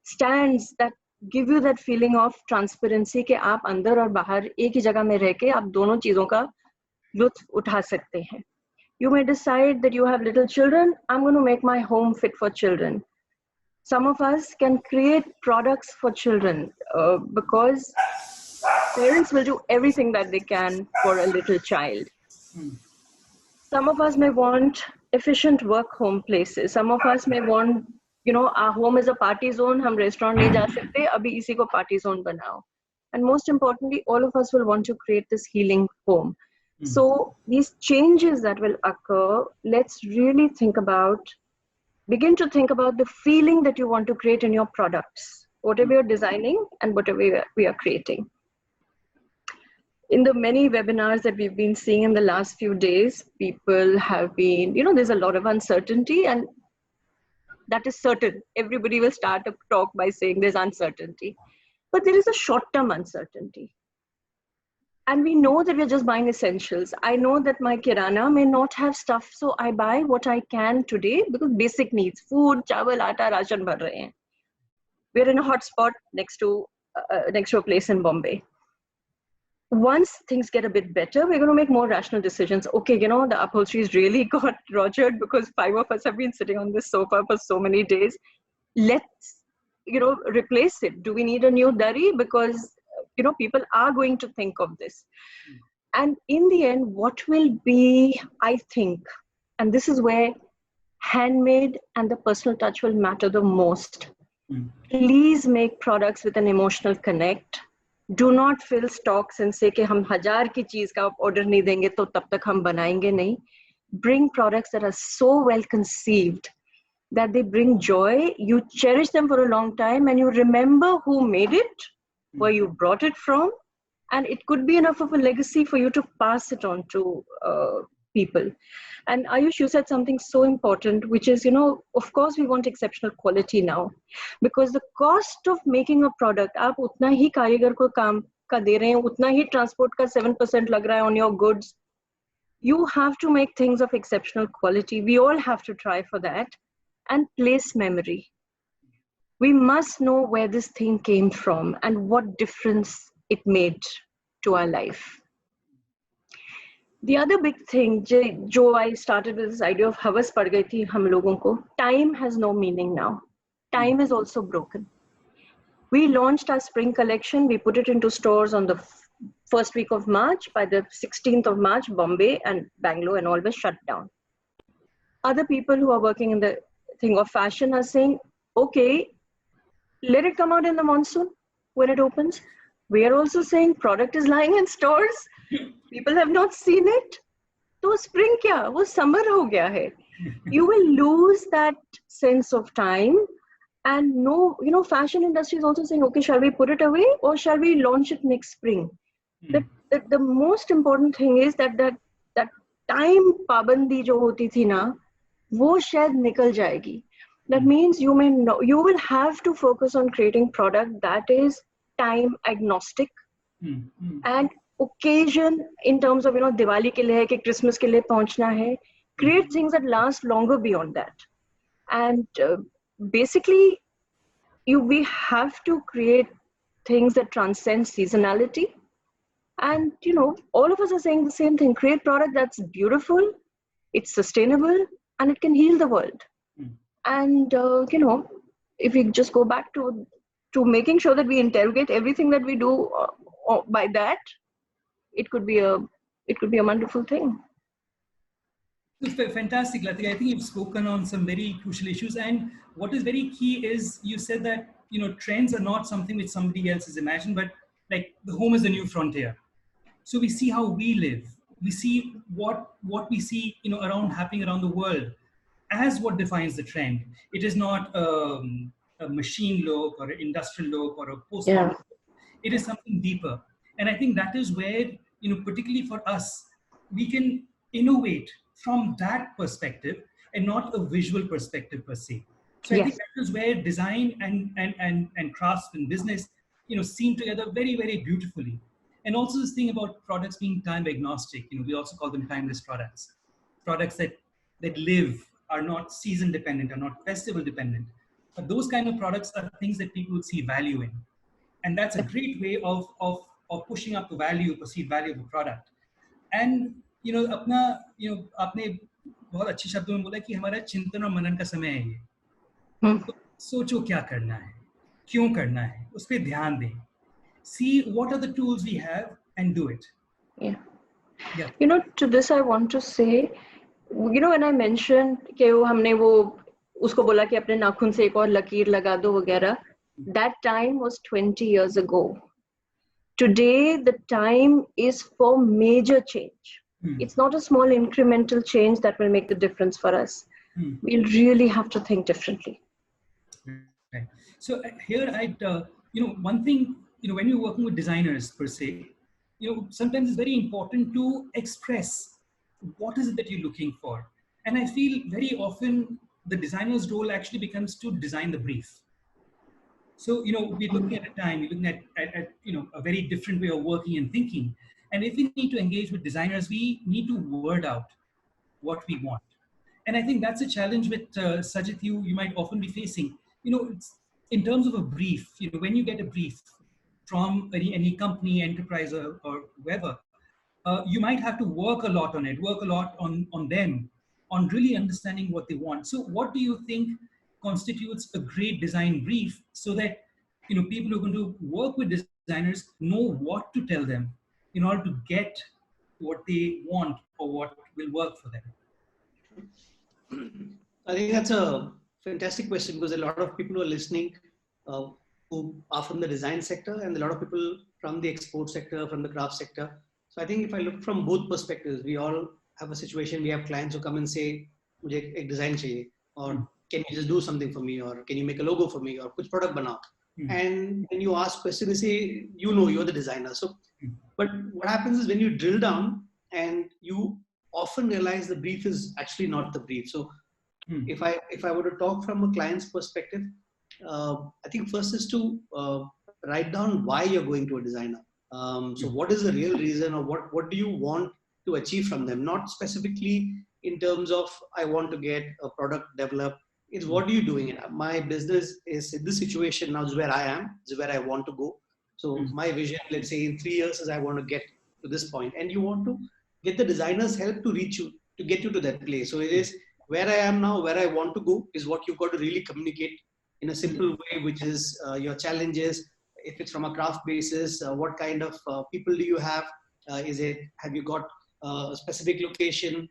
stands that give you that feeling of transparency कि आप अंदर और बाहर एक ही जगह में रह के आप दोनों चीजों का लुत्फ उठा सकते हैं. You may decide that you have little children. I'm going to make my home fit for children. Some of us can create products for children because parents will do everything that they can for a little child. Some of us may want efficient work home places. Some of us may want, you know, our home is a party zone. Hum restaurant nahi ja sakte, abhi isi ko party zone banao. And most importantly, all of us will want to create this healing home. So these changes that will occur, let's really begin to think about the feeling that you want to create in your products, whatever you're designing and whatever we are creating. In the many webinars that we've been seeing in the last few days, people have been, you know, there's a lot of uncertainty, and that is certain. Everybody will start a talk by saying there's uncertainty. But there is a short-term uncertainty. And we know that we're just buying essentials. I know that my kirana may not have stuff, so I buy what I can today because basic needs, food, chawal, atta, ration bhar rahe hain. We're in a hot spot next to a place in Bombay. Once things get a bit better, we're going to make more rational decisions. Okay, you know, the upholstery's really got rogered because 5 of us have been sitting on this sofa for so many days. Let's, you know, replace it. Do we need a new dari? Because, you know, people are going to think of this. And in the end, what will be, I think, and this is where handmade and the personal touch will matter the most. Please make products with an emotional connect. Do not fill stocks and say कि हम 1000 की चीज का order नहीं देंगे तो तब तक हम बनाएंगे नहीं. Bring products that are so well conceived that they bring joy. You cherish them for a long time and you remember who made it, where you brought it from, and it could be enough of a legacy for you to pass it on to people. And Ayush, you said something so important, which is, you know, of course we want exceptional quality now, because the cost of making a product, आप उतना ही कारीगर को काम का दे रहे हैं, उतना ही transport का 7% लग रहा है on your goods. You have to make things of exceptional quality. We all have to try for that. And place memory. We must know where this thing came from and what difference it made to our life. The other big thing, jo I started with this idea of havas pad gayi thi hum logon ko, time has no meaning now. Time is also broken. We launched our spring collection. We put it into stores on the first week of March. By the 16th of March, Bombay and Bangalore and all were shut down. Other people who are working in the thing of fashion are saying, okay, let it come out in the monsoon when it opens. We are also saying product is lying in stores. People have not seen it. So spring kya? Wo summer ho gaya hai. You will lose that sense of time. And no, you know, fashion industry is also saying, okay, shall we put it away or shall we launch it next spring? The most important thing is that time pabandi jo hoti thi na, wo shayad nikal jayegi. That means you will have to focus on creating product that is time agnostic and occasion in terms of, you know, Diwali ke liye hai ki Christmas ke liye pahunchna hai. Create things that last longer beyond that. And basically, we have to create things that transcend seasonality. And, you know, all of us are saying the same thing. Create product that's beautiful, it's sustainable, and it can heal the world. And, you know, if we just go back to making sure that we interrogate everything that we do by that, it could be a wonderful thing. It's fantastic, Latika. I think you've spoken on some very crucial issues. And what is very key is you said that, you know, trends are not something which somebody else has imagined, but like the home is the new frontier. So we see how we live. We see what we see, you know, happening around the world as what defines the trend. It is not a machine look or an industrial look or a postmodern look. It is something deeper. And I think that is where, you know, particularly for us, we can innovate from that perspective and not a visual perspective per se. So I think that is where design and crafts and business, you know, seem together very, very beautifully. And also this thing about products being time agnostic, you know, we also call them timeless products. Products that live, are not season dependent, are not festival dependent. But those kind of products are things that people would see value in. And that's a great way of pushing up the value, perceived value of a product. And, you know, आपने बहुत अच्छे शब्दों में बोला कि हमारा चिंतन और मनन का समय है ये. तो सोचो क्या करना है, क्यों करना है, उस पे ध्यान दें. See what are the tools we have and do it. You know, to this I want to say, when I mentioned कि वो हमने वो उसको बोला कि अपने नाखून से एक और लकीर लगा दो वगैरह, that time was 20 years ago. Today, the time is for major change. It's not a small incremental change that will make the difference for us. We'll really have to think differently. Right. So here, one thing, when you're working with designers per se, sometimes it's very important to express what is it that you're looking for. And I feel very often the designer's role actually becomes to design the brief. So, we're looking at a time, we're looking at a very different way of working and thinking. And if we need to engage with designers, we need to word out what we want. And I think that's a challenge with Sajith, you might often be facing. It's, in terms of a brief, when you get a brief from any company, enterprise, or whoever, you might have to work a lot on it, work a lot on them, on really understanding what they want. So what do you think constitutes a great design brief so that people who are going to work with designers know what to tell them in order to get what they want or what will work for them? I think that's a fantastic question, because a lot of people who are listening who are from the design sector, and a lot of people from the export sector, from the craft sector. So I think if I look from both perspectives, we all have a situation, we have clients who come and say, "Mujhe ek design chahiye," or "Can you just do something for me?" or "Can you make a logo for me?" or "Kuch product banao." And when you ask questions, they say, you're the designer. So, but what happens is when you drill down, and you often realize the brief is actually not the brief. So if I were to talk from a client's perspective, I think first is to write down why you're going to a designer. So what is the real reason, or what do you want to achieve from them? Not specifically in terms of I want to get a product developed. It's what are you doing? My business is in this situation now, is where I am, is where I want to go. So my vision, let's say in 3 years, is I want to get to this point, and you want to get the designer's help to reach you, to get you to that place. So it is where I am now, where I want to go, is what you've got to really communicate in a simple way, which is your challenges. If it's from a craft basis, what kind of people do you have? Have you got a specific location?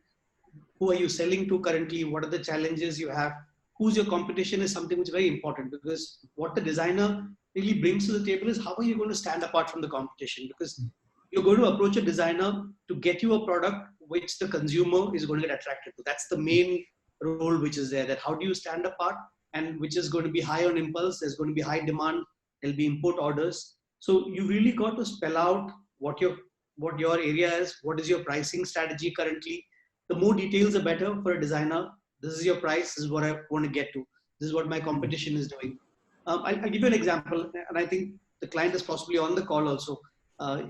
Who are you selling to currently? What are the challenges you have? Who's your competition is something which is very important, because what the designer really brings to the table is how are you going to stand apart from the competition? Because you're going to approach a designer to get you a product which the consumer is going to get attracted to. That's the main role which is there, that how do you stand apart, and which is going to be high on impulse. There's going to be high demand. There'll be import orders. So you really got to spell out what your area is. What is your pricing strategy currently? The more details, the better for a designer. This is your price. This is what I want to get to. This is what my competition is doing. I'll give you an example, and I think the client is possibly on the call also.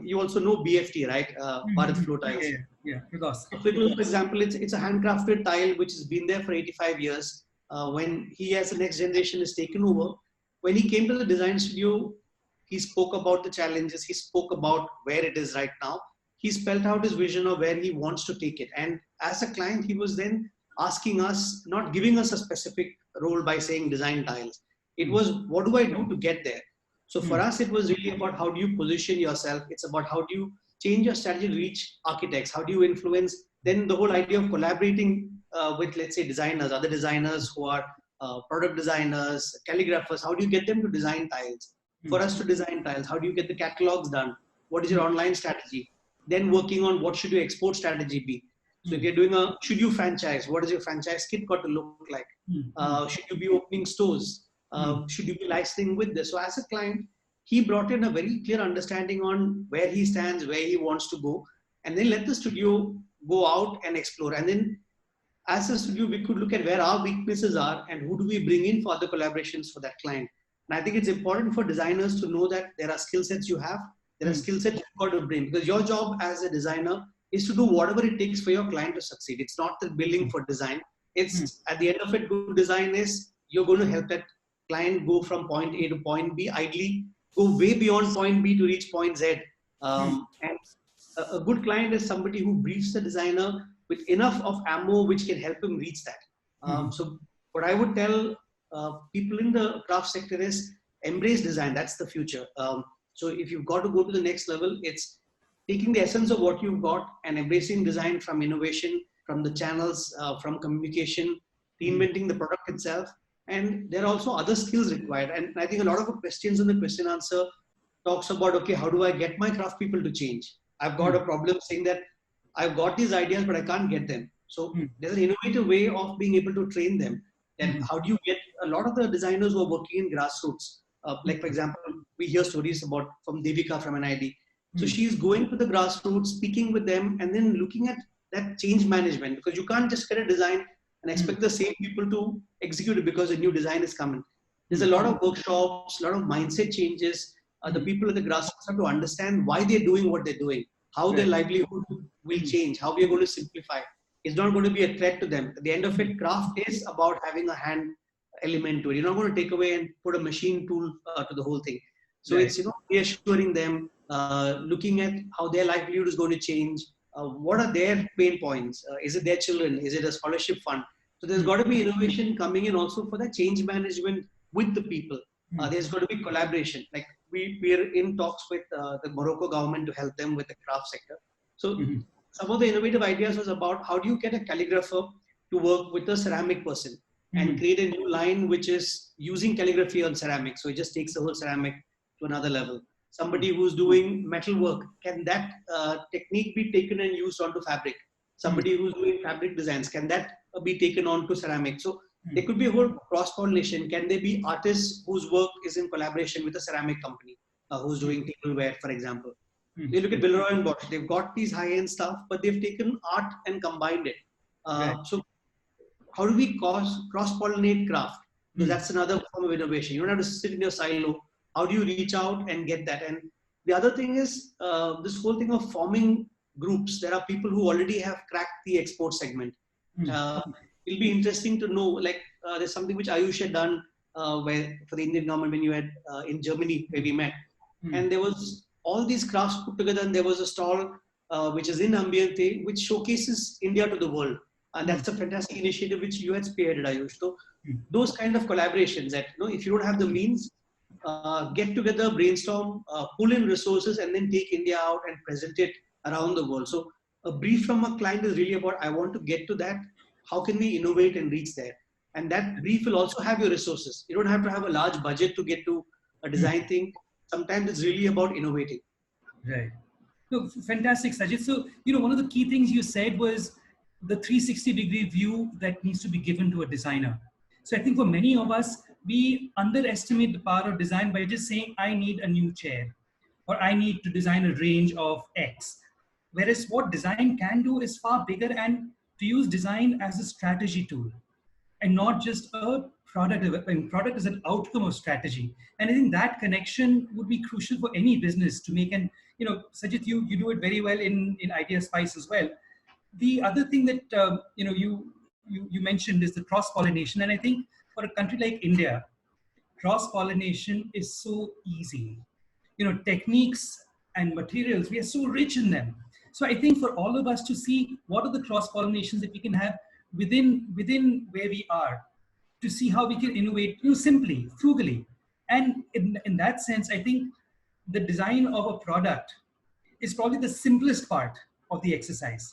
You also know BFT, right? Bharat Flow Tiles. Yeah, because for example, it's a handcrafted tile which has been there for 85 years. When he, as the next generation, is taken over, when he came to the design studio, he spoke about the challenges. He spoke about where it is right now. He spelled out his vision of where he wants to take it. And as a client, he was then asking us, not giving us a specific role by saying design tiles. It was, what do I do to get there? So for us, it was really about how do you position yourself. It's about how do you change your strategy to reach architects? How do you influence? Then the whole idea of collaborating with, let's say, designers, other designers who are product designers, calligraphers. How do you get them to design tiles? For us to design tiles, how do you get the catalogs done? What is your online strategy? Then working on what should your export strategy be? So if you're doing should you franchise? What is your franchise kit got to look like? Should you be opening stores? Should you be licensing with this? So as a client, he brought in a very clear understanding on where he stands, where he wants to go, and then let the studio go out and explore. And then as a studio, we could look at where our weaknesses are and who do we bring in for other collaborations for that client. And I think it's important for designers to know that there are skill sets you have, there are skill sets you've got to bring, because your job as a designer is to do whatever it takes for your client to succeed. It's not the billing for design. It's at the end of it, good design is you're going to help that client go from point A to point B, ideally go way beyond point B to reach point Z. And a good client is somebody who briefs the designer with enough of ammo which can help him reach that. So what I would tell people in the craft sector is embrace design. That's the future. So if you've got to go to the next level, it's taking the essence of what you've got and embracing design from innovation, from the channels, from communication, reinventing the product itself. And there are also other skills required. And I think a lot of the questions in the question answer talks about, okay, how do I get my craft people to change? I've got a problem saying that I've got these ideas, but I can't get them. So there's an innovative way of being able to train them. And how do you get a lot of the designers who are working in grassroots? Like, for example, we hear stories about from Devika from NID. So she's going to the grassroots, speaking with them, and then looking at that change management, because you can't just get a design and expect the same people to execute it because a new design is coming. There's a lot of workshops, a lot of mindset changes. The people at the grassroots have to understand why they're doing what they're doing, how their livelihood will change, how we are going to simplify. It's not going to be a threat to them. At the end of it, craft is about having a hand element to it. You're not going to take away and put a machine tool to the whole thing. So it's, reassuring them, looking at how their livelihood is going to change. What are their pain points? Is it their children? Is it a scholarship fund? So there's got to be innovation coming in also for the change management with the people. There's got to be collaboration. Like we're in talks with the Morocco government to help them with the craft sector. So some of the innovative ideas was about how do you get a calligrapher to work with a ceramic person and create a new line which is using calligraphy on ceramic. So it just takes the whole ceramic to another level. Somebody who's doing metal work, can that technique be taken and used onto fabric? Somebody who's doing fabric designs, can that be taken onto ceramic? So there could be a whole cross-pollination. Can there be artists whose work is in collaboration with a ceramic company who's doing tableware, for example? They look at Villeroy and Bosch. They've got these high-end stuff, but they've taken art and combined it. So how do we cross-pollinate craft? Because that's another form of innovation. You don't have to sit in your silo. How do you reach out and get that? And the other thing is this whole thing of forming groups. There are people who already have cracked the export segment. It'll be interesting to know, like there's something which Ayush had done where for the Indian government when you had in Germany where we met. And there was all these crafts put together, and there was a stall which is in Ambiente, which showcases India to the world. And that's a fantastic initiative which you had spearheaded, Ayush. So those kind of collaborations that, if you don't have the means, get together, brainstorm, pull in resources, and then take India out and present it around the world. So a brief from a client is really about, I want to get to that. How can we innovate and reach there? And that brief will also have your resources. You don't have to have a large budget to get to a design thing. Sometimes it's really about innovating. Right. No, fantastic, Sajith. So, one of the key things you said was the 360-degree view that needs to be given to a designer. So I think for many of us, we underestimate the power of design by just saying, I need a new chair, or I need to design a range of X. Whereas what design can do is far bigger, and to use design as a strategy tool and not just a product. And product is an outcome of strategy. And I think that connection would be crucial for any business to make. And, Sajith, you do it very well in Idea Spice as well. The other thing that, you mentioned is the cross-pollination. And I think for a country like India, cross-pollination is so easy. Techniques and materials, we are so rich in them. So I think for all of us to see what are the cross-pollinations that we can have within where we are, to see how we can innovate, simply, frugally. And in that sense, I think the design of a product is probably the simplest part of the exercise.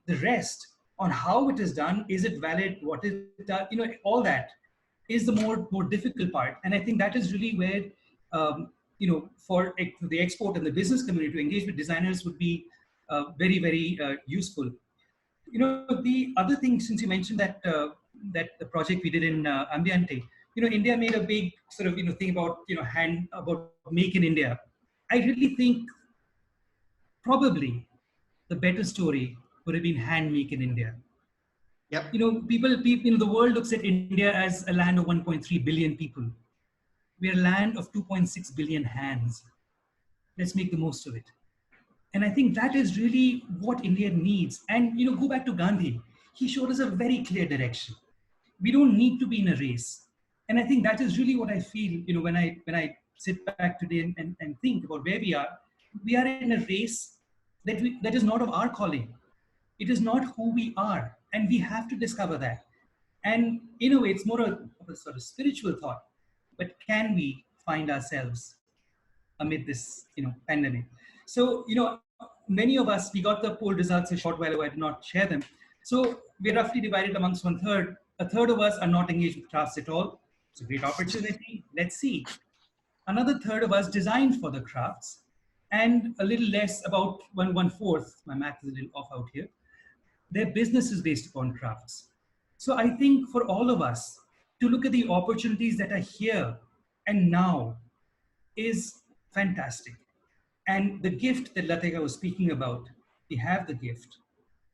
The rest on how it is done, is it valid, what is it done, all that is the more difficult part. And I think that is really where, for the export and the business community to engage with designers would be very, very useful. The other thing, since you mentioned that the project we did in Ambiente, India made a big sort of, thing about, about make in India. I really think probably the better story would have been hand make in India. Yep. People, the world looks at India as a land of 1.3 billion people. We're a land of 2.6 billion hands. Let's make the most of it. And I think that is really what India needs. And, go back to Gandhi. He showed us a very clear direction. We don't need to be in a race. And I think that is really what I feel, when I sit back today and think about where we are. We are in a race that is not of our calling. It is not who we are. And we have to discover that. And in a way, it's more of a sort of spiritual thought. But can we find ourselves amid this, pandemic? So, many of us, we got the poll results a short while ago. I did not share them. So we're roughly divided amongst one third. A third of us are not engaged with crafts at all. It's a great opportunity. Let's see. Another third of us designed for the crafts, and a little less, about one fourth, my math is a little off out here, their business is based upon crafts. So I think for all of us to look at the opportunities that are here and now is fantastic. And the gift that Latika was speaking about, we have the gift.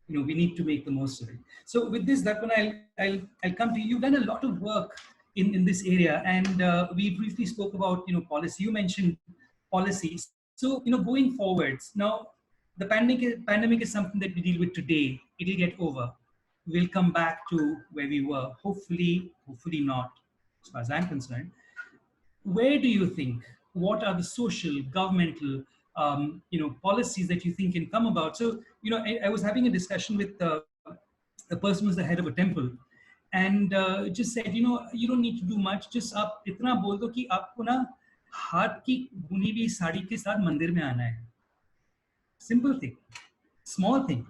We need to make the most of it. So with this, Darpana, I'll come to you. You've done a lot of work in this area, and we briefly spoke about policy. You mentioned policy. So going forwards now, the pandemic is something that we deal with today. It'll get over. We'll come back to where we were. Hopefully not, as far as I'm concerned. Where do you think? What are the social, governmental, policies that you think can come about? So, I was having a discussion with a person who's the head of a temple, and just said, you don't need to do much. Just आप इतना बोल दो कि आपको ना हाथ की बुनी हुई साड़ी के साथ मंदिर में आना है. Simple thing, small thing.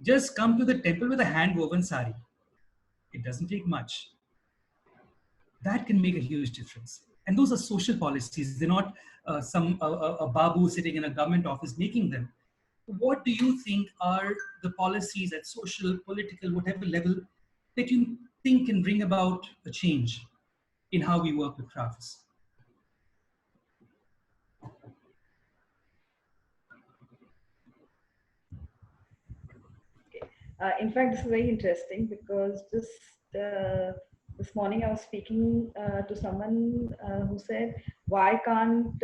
Just come to the temple with a hand-woven sari. It doesn't take much. That can make a huge difference. And those are social policies. They're not a babu sitting in a government office making them. What do you think are the policies at social, political, whatever level that you think can bring about a change in how we work with crafts? In fact, this is very interesting because just this morning I was speaking to someone who said, why can't,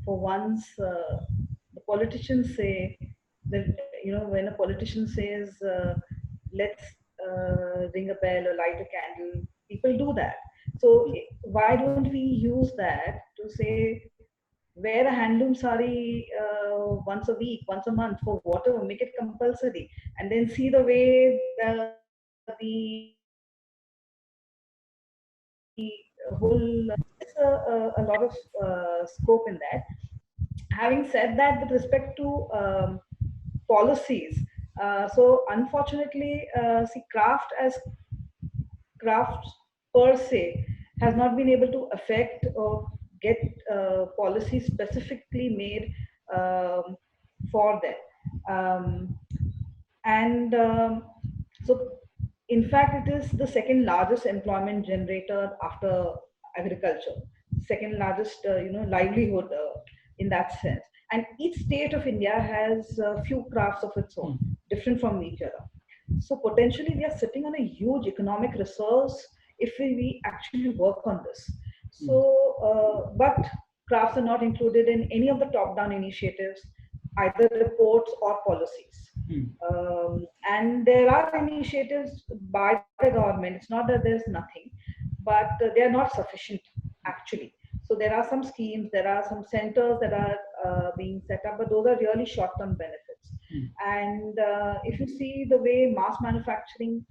for once, the politicians say that, when a politician says, let's ring a bell or light a candle, people do that. So why don't we use that to say, wear a handloom sari once a week, once a month, for whatever, make it compulsory, and then see the way the whole, there's a lot of scope in that. Having said that, with respect to policies, so unfortunately, see, crafts per se has not been able to affect or get policies specifically made for them. So in fact, it is the second largest employment generator after agriculture, second largest livelihood in that sense. And each state of India has a few crafts of its own, different from each other. So potentially we are sitting on a huge economic resource if we actually work on this. So, but crafts are not included in any of the top-down initiatives, either reports or policies. And there are initiatives by the government. It's not that there's nothing, but they are not sufficient actually. So there are some schemes, there are some centers that are being set up, but those are really short-term benefits. And if you see the way mass manufacturing,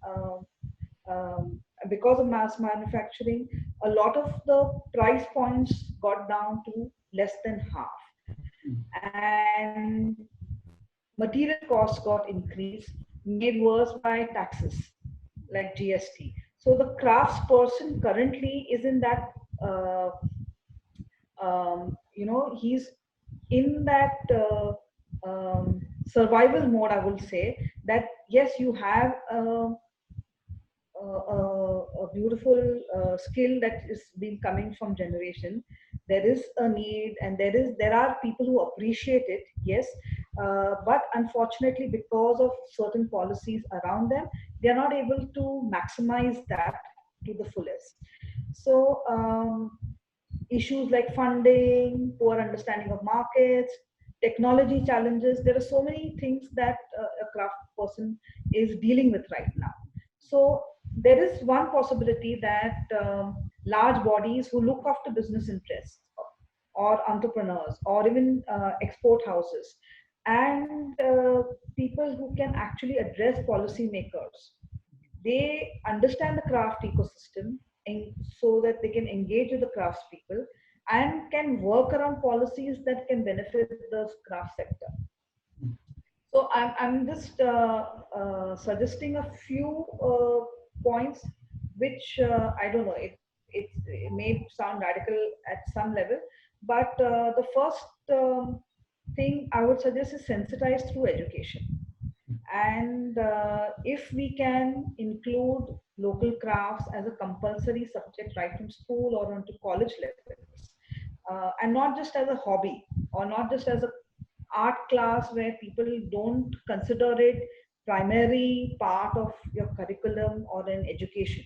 because of mass manufacturing, a lot of the price points got down to less than half. And material costs got increased, made worse by taxes like GST. So the crafts person currently is in that, he's in that survival mode, I will say, that yes, you have a beautiful skill that is being coming from generation. There is a need, and there are people who appreciate it, yes, but unfortunately, because of certain policies around them, they are not able to maximize that to the fullest. So issues like funding, poor understanding of markets, technology challenges, there are so many things that a craft person is dealing with right now. So there is one possibility that large bodies who look after business interests or entrepreneurs or even export houses and people who can actually address policymakers, they understand the craft ecosystem and so that they can engage with the crafts people and can work around policies that can benefit the craft sector. So I'm just suggesting a few points, which I don't know. It may sound radical at some level, but the first thing I would suggest is sensitize through education. And if we can include local crafts as a compulsory subject right from school or onto college levels, and not just as a hobby or not just as a art class where people don't consider it primary part of your curriculum or an education,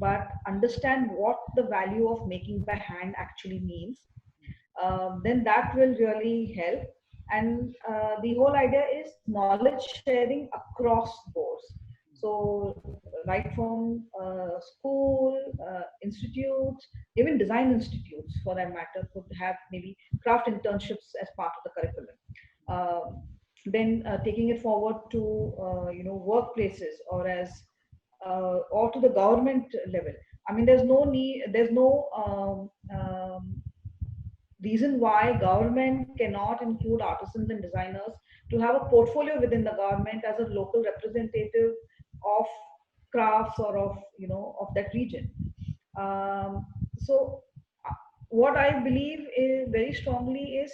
but understand what the value of making by hand actually means, then that will really help. And the whole idea is knowledge sharing across boards. So right from school, institutes, even design institutes for that matter could have maybe craft internships as part of the curriculum. Then taking it forward to workplaces or as or to the government level. I mean, there's no reason why government cannot include artisans and designers to have a portfolio within the government as a local representative of crafts or of of that region. So what I believe is very strongly is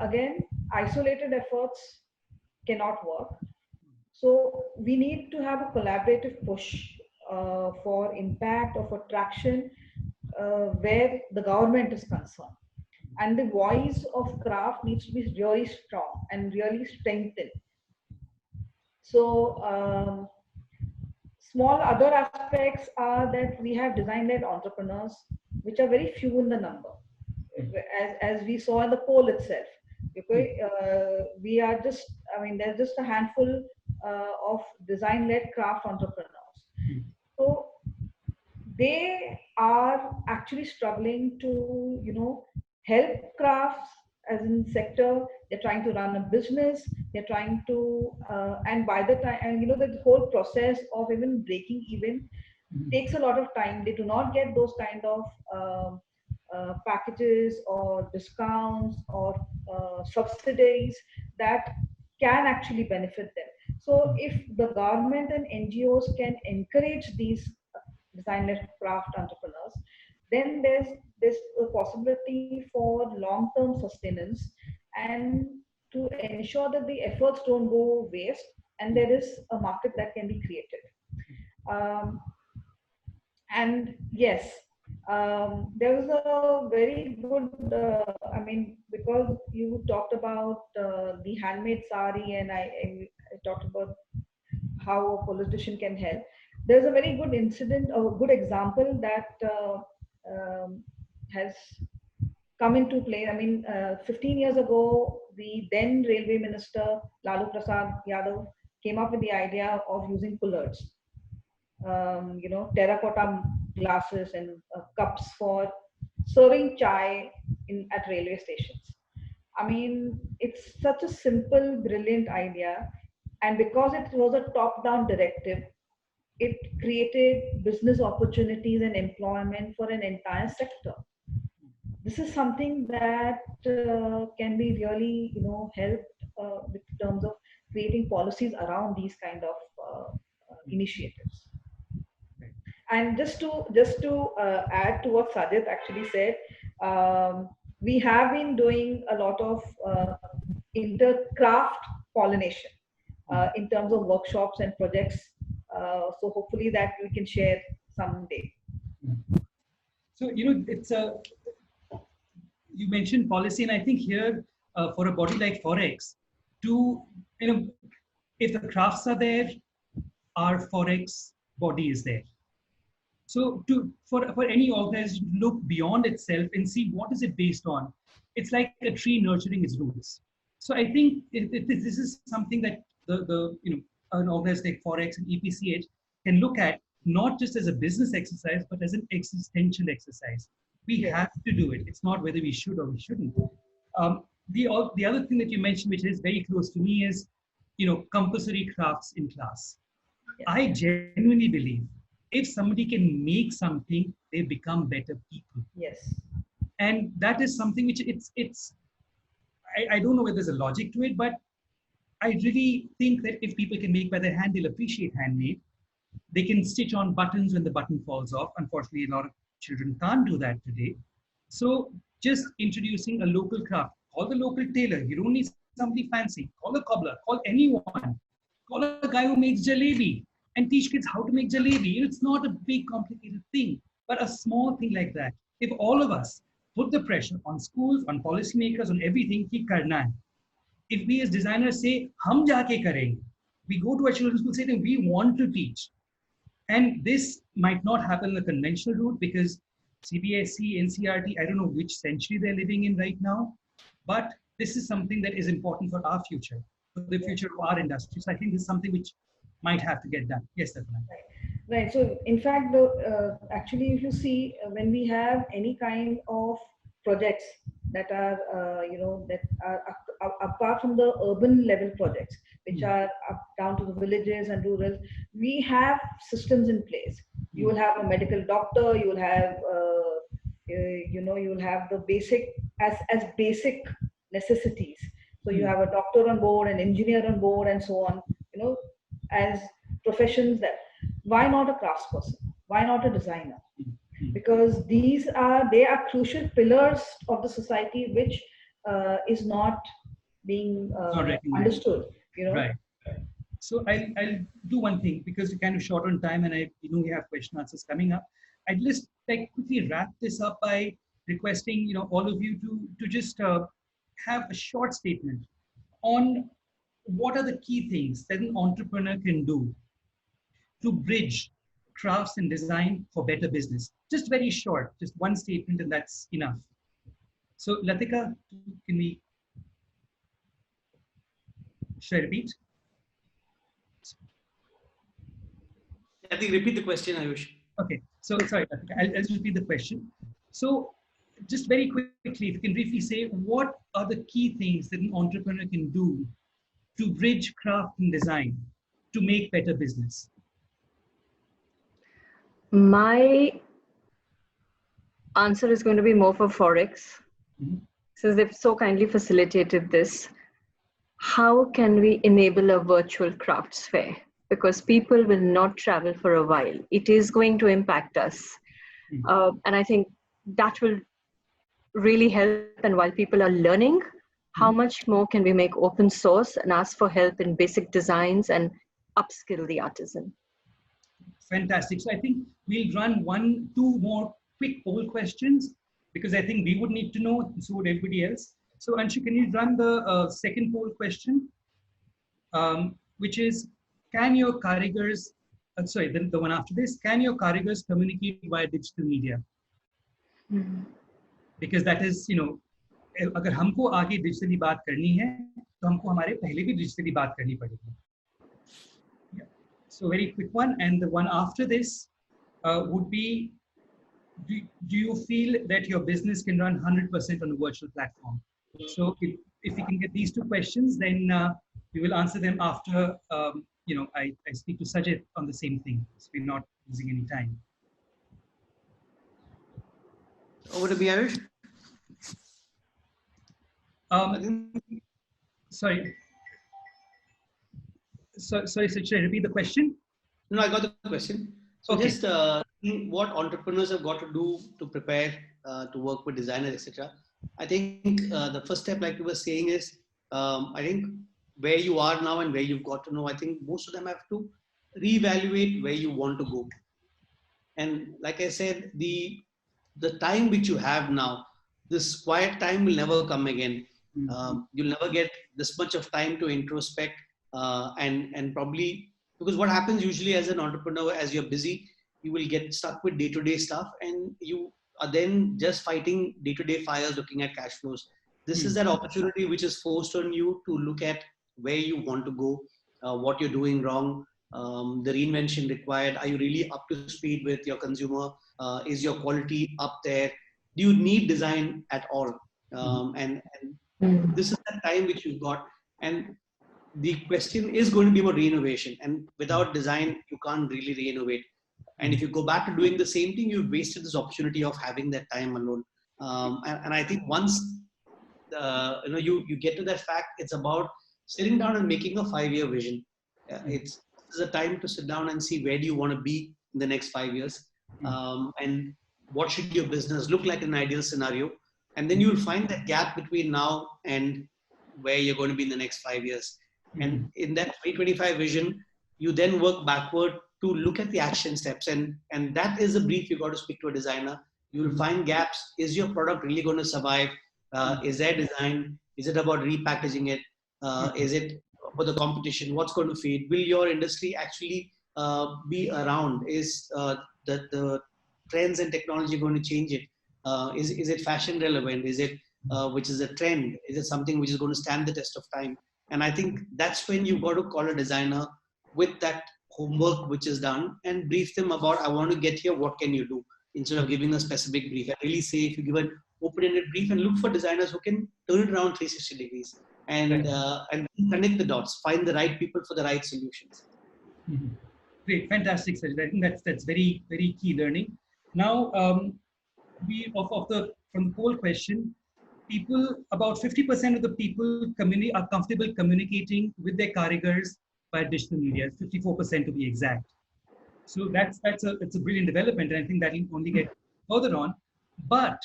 again, isolated efforts cannot work. So we need to have a collaborative push for impact or for traction where the government is concerned. And the voice of craft needs to be really strong and really strengthened. So small other aspects are that we have design-led entrepreneurs, which are very few in the number, as we saw in the poll itself. Okay, we are just, I mean, there's just a handful of design-led craft entrepreneurs. So they are actually struggling to, help crafts as in sector. They're trying to run a business. They're trying to, and by the time, and the whole process of even breaking even takes a lot of time. They do not get those kind of packages or discounts or subsidies that can actually benefit them. So if the government and NGOs can encourage these design-led craft entrepreneurs, then there's a possibility for long-term sustenance and to ensure that the efforts don't go waste and there is a market that can be created. And yes, there was a very good, I mean, because you talked about the handmade sari and I talked about how a politician can help. There's a very good incident, a good example that has come into play. I mean, 15 years ago, the then Railway Minister, Lalu Prasad Yadav, came up with the idea of using pullers. Terracotta glasses and cups for serving chai at railway stations. I mean, it's such a simple, brilliant idea. And because it was a top-down directive, it created business opportunities and employment for an entire sector. This is something that can be really, helped with terms of creating policies around these kind of initiatives. And just to add to what Sajith actually said, we have been doing a lot of intercraft pollination in terms of workshops and projects. So hopefully that we can share someday. So it's you mentioned policy, and I think here for a body like FORHEX, if the crafts are there, our FORHEX body is there. So for any organization to look beyond itself and see what is it based on, it's like a tree nurturing its roots. So I think this is something that an organization like FORHEX and EPCH can look at, not just as a business exercise, but as an existential exercise. We have to do it. It's not whether we should or we shouldn't. The other thing that you mentioned, which is very close to me, is compulsory crafts in class. Yeah. I genuinely believe if somebody can make something, they become better people. Yes. And that is something which I don't know whether there's a logic to it, but I really think that if people can make by their hand, they'll appreciate handmade. They can stitch on buttons when the button falls off. Unfortunately, a lot of children can't do that today. So just introducing a local craft. Call the local tailor. You don't need somebody fancy. Call a cobbler. Call anyone. Call a guy who makes jalebi and teach kids how to make jalebi. It's not a big complicated thing, but a small thing like that. If all of us put the pressure on schools, on policymakers, on everything, ki karna hai. If we as designers say, hum jaake karenge, we go to our children's school saying we want to teach. And this might not happen in the conventional route because CBSE, NCRT, I don't know which century they're living in right now, but this is something that is important for our future, for the future of our industry. So I think this is something which might have to get done. Yes, Darpana. Right. So, in fact, actually, if you see, when we have any kind of projects that are, that are apart from the urban level projects, which are up down to the villages and rural, we have systems in place. You will have a medical doctor. You will have, you will have the basic as basic necessities. So you have a doctor on board, an engineer on board, and so on. As professions that. Why not a craftsperson? Why not a designer? Because they are crucial pillars of the society, which is not being understood. Right. So I'll do one thing because we're kind of short on time, and we have question answers coming up. I'd just like quickly wrap this up by requesting all of you to just have a short statement on what are the key things that an entrepreneur can do to bridge crafts and design for better business. Just very short, just one statement, and that's enough. So Latika, should I repeat? I think repeat the question, Ayush. Okay, so sorry, Latika, I'll just repeat the question. So just very quickly, if you can briefly say, what are the key things that an entrepreneur can do to bridge craft and design to make better business? My answer is going to be more for FORHEX. Since they've so kindly facilitated this, how can we enable a virtual crafts fair? Because people will not travel for a while. It is going to impact us. And I think that will really help. And while people are learning, how much more can we make open source and ask for help in basic designs and upskill the artisan? Fantastic. So I think we'll run two more quick poll questions because I think we would need to know, and so would everybody else. So Anshu, can you run the second poll question, which is, can your karigars, the one after this, can your karigars communicate via digital media? Because that is, अगर हमको आगे digitally बात करनी है, तो हमको हमारे पहले भी digitally बात करनी पड़ेगी. So very quick one, and the one after this would be, do you feel that your business can run 100% on a virtual platform? So if we can get these two questions, then we will answer them after, I speak to Sajith on the same thing, so we're not losing any time. Over to me, Ayush. Sorry, should I repeat the question? No, I got the question. So okay. Just what entrepreneurs have got to do to prepare to work with designers, etc. I think the first step, like you were saying, is I think where you are now and where you've got to know. I think most of them have to reevaluate where you want to go. And like I said, the time which you have now, this quiet time will never come again. You'll never get this much of time to introspect and probably, because what happens usually as an entrepreneur, as you're busy, you will get stuck with day-to-day stuff and you are then just fighting day-to-day fires, looking at cash flows. This is that opportunity which is forced on you to look at where you want to go, what you're doing wrong, the reinvention required. Are you really up to speed with your consumer? Is your quality up there? Do you need design at all? And this is the time which you've got. And the question is going to be about re-innovation. And without design, you can't really re-innovate. And if you go back to doing the same thing, you've wasted this opportunity of having that time alone. And I think once you get to that fact, it's about sitting down and making a 5-year vision. It's a time to sit down and see where do you want to be in the next 5 years, and what should your business look like in an ideal scenario. And then you'll find that gap between now and where you're going to be in the next 5 years. And in that 2025 vision, you then work backward to look at the action steps. And that is a brief you got to speak to a designer. You'll find gaps. Is your product really going to survive? Is there design? Is it about repackaging it? Is it for the competition? What's going to feed? Will your industry actually be around? Is the trends and technology going to change it? Is it fashion relevant? Is it which is a trend? Is it something which is going to stand the test of time? And I think that's when you've got to call a designer with that homework which is done and brief them about, I want to get here, what can you do? Instead of giving a specific brief. I really say if you give an open-ended brief and look for designers who can turn it around 360 degrees and connect the dots, find the right people for the right solutions. Great, fantastic, Sajith. I think that's very, very key learning. Now, from the poll question, about 50% of the people are comfortable communicating with their karigars by digital media, 54% to be exact. So that's a brilliant development, and I think that will only get further on. But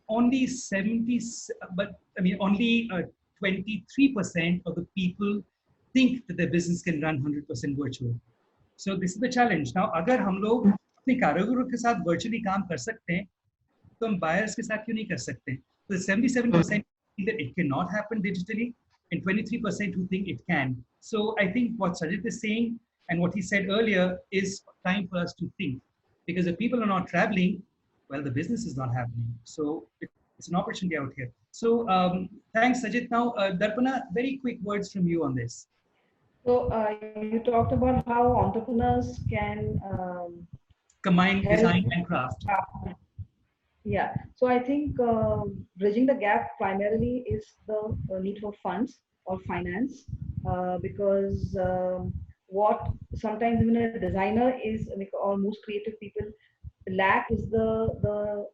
only 23% of the people think that their business can run 100% virtual. So this is the challenge. Now, अगर हम लोग अपने कारीगरों के साथ virtually काम कर सकते हैं, तो हम buyers के साथ क्यों नहीं कर सकते? So 77% think that it cannot happen digitally, and 23% who think it can. So I think what Sajith is saying and what he said earlier is time for us to think, because if people are not traveling, well, the business is not happening. So it's an opportunity out here. So thanks, Sajith. Now, Darpana, very quick words from you on this. So you talked about how entrepreneurs can combine design and craft. Yeah, so I think bridging the gap primarily is the need for funds or finance, because what sometimes even a designer is, or most creative people lack is the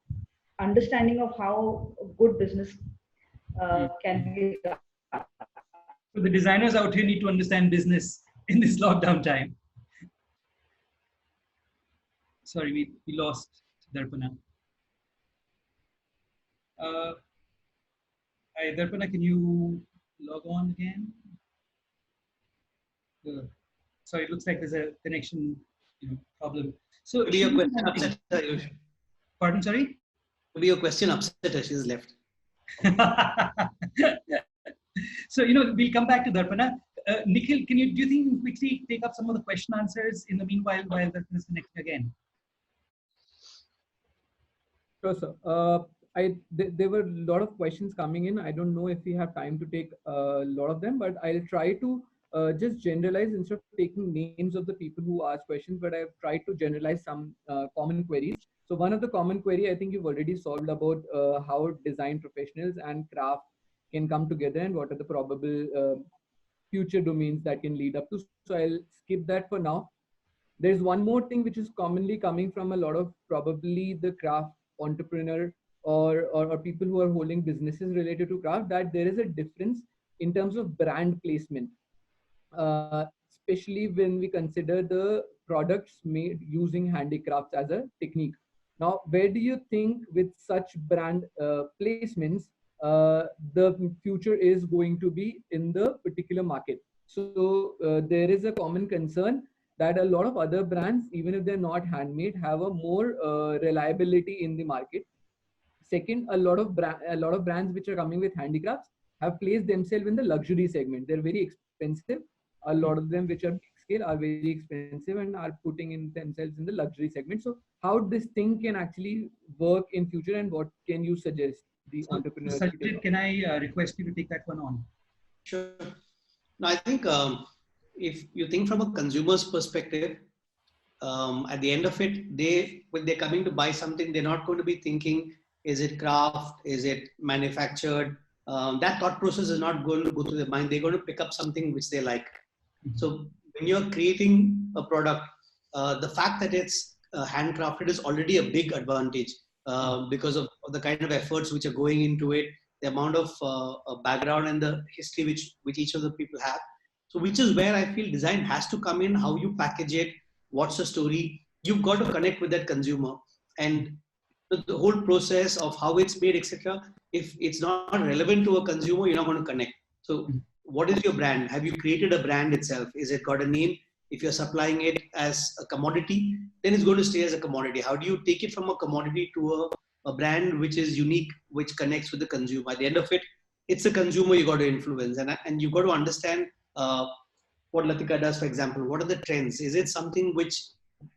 understanding of how good business can be done. So the designers out here need to understand business in this lockdown time. Sorry, we lost Darpana. Hi, Darpana, can you log on again? Sorry, it looks like there's a connection problem. So, maybe your question upset her, Ayush. Pardon, sorry? Maybe your question upset her, she's left. So, we'll come back to Darpana. Nikhil, do you think you can quickly take up some of the question answers in the meanwhile while Darpana is connecting again? Sure, sir. There were a lot of questions coming in. I don't know if we have time to take a lot of them, but I'll try to just generalize instead of taking names of the people who ask questions, but I've tried to generalize some common queries. So one of the common query I think you've already solved about how design professionals and craft can come together and what are the probable future domains that can lead up to. So I'll skip that for now. There's one more thing which is commonly coming from a lot of probably the craft entrepreneur or people who are holding businesses related to craft, that there is a difference in terms of brand placement, especially when we consider the products made using handicrafts as a technique. Now, where do you think with such brand placements, the future is going to be in the particular market? So there is a common concern that a lot of other brands, even if they're not handmade, have a more reliability in the market. Second, a lot of brands which are coming with handicrafts have placed themselves in the luxury segment. They're very expensive. A lot of them which are big scale are very expensive and are putting in themselves in the luxury segment. So how this thing can actually work in future, and what can you suggest the entrepreneurs? Sajith, can I request you to take that one on? Sure. Now, I think if you think from a consumer's perspective, at the end of it, when they're coming to buy something, they're not going to be thinking, is it craft? Is it manufactured? That thought process is not going to go through their mind. They're going to pick up something which they like. So when you're creating a product, the fact that it's handcrafted is already a big advantage because of the kind of efforts which are going into it. the amount of background and the history which each of the people have. So which is where I feel design has to come in, how you package it, what's the story. You've got to connect with that consumer, and the whole process of how it's made, etc. If it's not relevant to a consumer, you're not going to connect. So what is your brand? Have you created a brand itself? Is it got a name? If you're supplying it as a commodity, then it's going to stay as a commodity. How do you take it from a commodity to a brand which is unique, which connects with the consumer? At the end of it, it's the consumer you got to influence, and you got to understand what Latika does, for example. What are the trends? Is it something which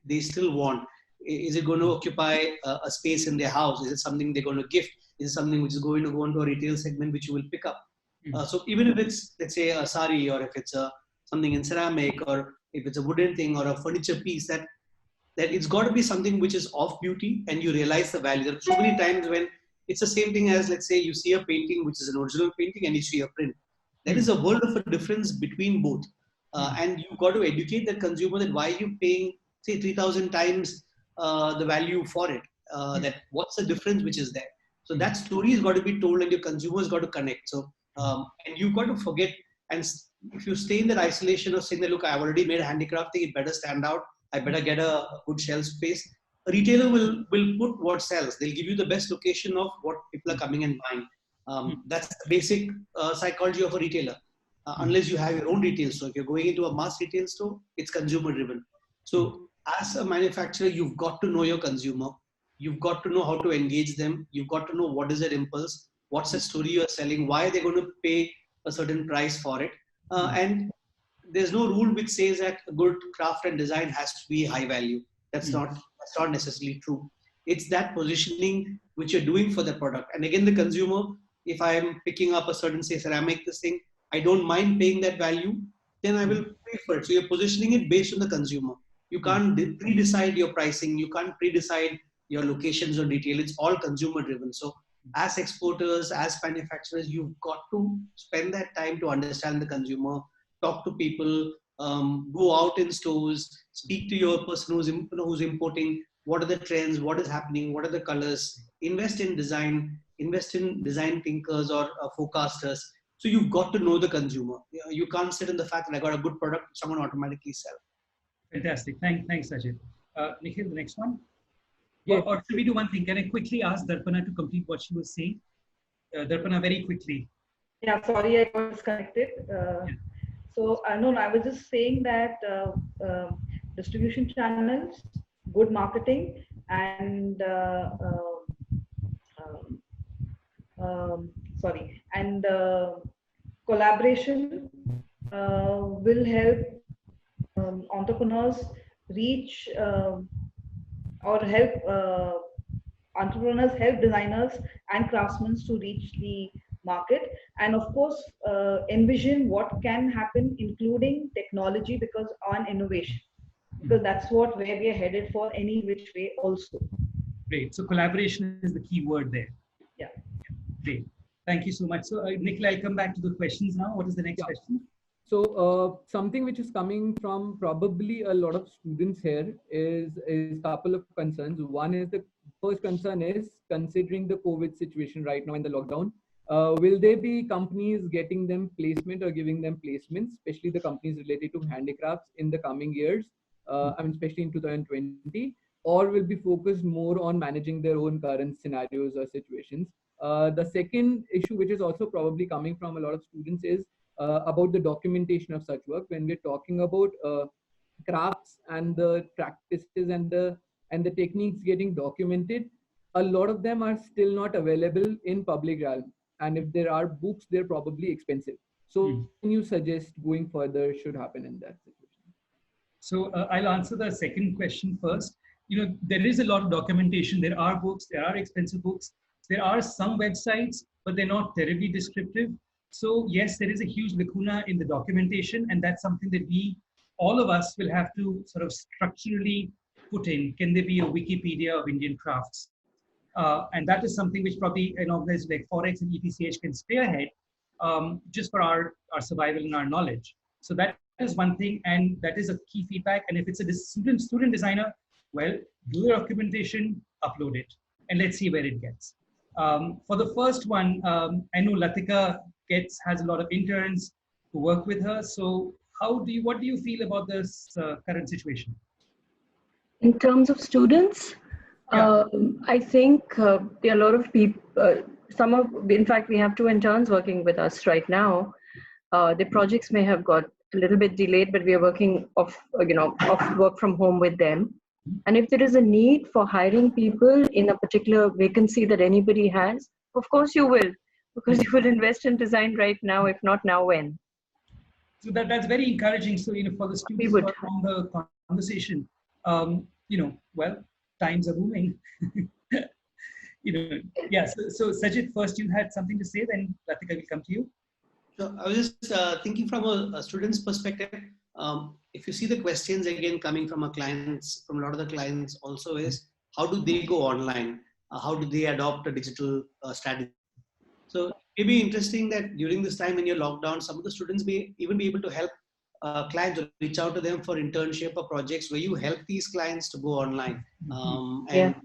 they still want? Is it going to occupy a space in their house? Is it something they're going to gift? Is it something which is going to go into a retail segment which you will pick up? So even if it's, let's say, a sari, or if it's something in ceramic, or if it's a wooden thing or a furniture piece, that it's got to be something which is of beauty, and you realize the value. There are so many times when it's the same thing as, let's say, you see a painting which is an original painting and you see a print. There is a world of a difference between both. And you've got to educate the consumer that why are you paying, say, 3,000 times the value for it? That what's the difference which is there? So that story has got to be told, and your consumers got to connect. So, and you've got to forget, and if you stay in that isolation of saying that, look, I've already made a handicraft thing, it better stand out, I better get a good shelf space. A retailer will put what sells. They'll give you the best location of what people are coming and buying. That's the basic psychology of a retailer. Unless you have your own retail store. If you're going into a mass retail store, it's consumer driven. So as a manufacturer, you've got to know your consumer. You've got to know how to engage them. You've got to know what is their impulse, what's the story you're selling, why they're going to pay a certain price for it. And there's no rule which says that a good craft and design has to be high value. That's not necessarily true. It's that positioning which you're doing for the product. And again, the consumer, if I am picking up a certain, say, ceramic, this thing, I don't mind paying that value, then I will pay for it. So you're positioning it based on the consumer. You can't pre-decide your pricing. You can't pre-decide your locations or retail. It's all consumer driven. So as exporters, as manufacturers, you've got to spend that time to understand the consumer, talk to people, go out in stores, speak to your person who's importing, what are the trends, what is happening, what are the colors, invest in design thinkers or forecasters. So you've got to know the consumer. You can't sit in the fact that I got a good product, someone automatically sell. Fantastic. Thanks, Sajith. Nikhil, the next one. Yeah. Or should we do one thing? Can I quickly ask Darpana to complete what she was saying? Darpana, very quickly. Yeah, sorry, I got disconnected. So no, I was just saying that distribution channels, good marketing, and collaboration will help entrepreneurs reach or help entrepreneurs help designers and craftsmen to reach the market, and of course envision what can happen, including technology, because on innovation, because that's what where we are headed for any which way also. Great. So collaboration is the key word there. Yeah. Great. Thank you so much. So Nikhil, I'll come back to the questions now. What is the next question? So something which is coming from probably a lot of students here is a couple of concerns. One is, the first concern is considering the COVID situation right now in the lockdown. Will there be companies getting them placement or giving them placements, especially the companies related to handicrafts in the coming years? Especially in 2020, or will be focused more on managing their own current scenarios or situations? The second issue, which is also probably coming from a lot of students, is about the documentation of such work. When we're talking about crafts and the practices and the techniques getting documented, a lot of them are still not available in public realm, and if there are books, they're probably expensive. So can you suggest going further should happen in that situation? So I'll answer the second question first. There is a lot of documentation. There are books, there are expensive books. There are some websites, but they're not terribly descriptive. So yes, there is a huge lacuna in the documentation, and that's something that all of us will have to sort of structurally put in. Can there be a Wikipedia of Indian crafts? And that is something which probably an organization like FORHEX and EPCH can spearhead just for our survival and our knowledge. So that is one thing, and that is a key feedback. And if it's a student designer, well, do your documentation, upload it, and let's see where it gets. For the first one, I know Latika has a lot of interns who work with her. So what do you feel about this current situation? In terms of students, Yeah. I think there are a lot of people, in fact, we have 2 interns working with us right now. The projects may have got a little bit delayed, but we are working off work from home with them. And if there is a need for hiring people in a particular vacancy that anybody has, of course you will, because you will invest in design right now. If not now, when? So that's very encouraging. So, for the students who are on the conversation, well, times are booming. Yeah. So Sajith, first you had something to say, then Latika will come to you. So I was just thinking from a student's perspective. If you see the questions again coming from from a lot of the clients also is, how do they go online? How do they adopt a digital strategy? So it may be interesting that during this time when you're locked down, some of the students may even be able to help clients or reach out to them for internship or projects where you help these clients to go online. And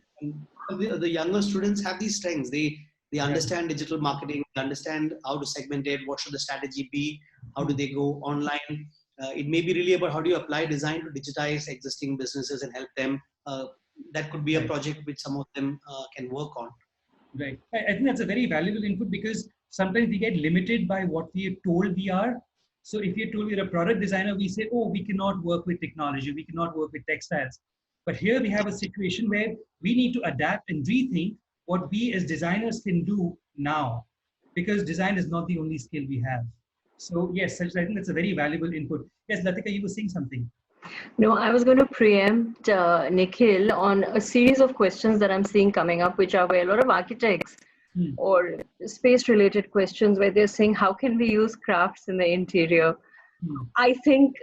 the younger students have these strengths. They understand digital marketing, they understand how to segment it, what should the strategy be, how do they go online. It may be really about how do you apply design to digitize existing businesses and help them. That could be a project which some of them can work on. Right. I think that's a very valuable input, because sometimes we get limited by what we are told we are. So if you're told we're a product designer, we say, oh, we cannot work with technology, we cannot work with textiles. But here we have a situation where we need to adapt and rethink what we as designers can do now, because design is not the only skill we have. So yes, I think that's a very valuable input. Yes, Latika, you were saying something. No, I was going to preempt Nikhil on a series of questions that I'm seeing coming up, which are where a lot of architects or space-related questions where they're saying, how can we use crafts in the interior? I think,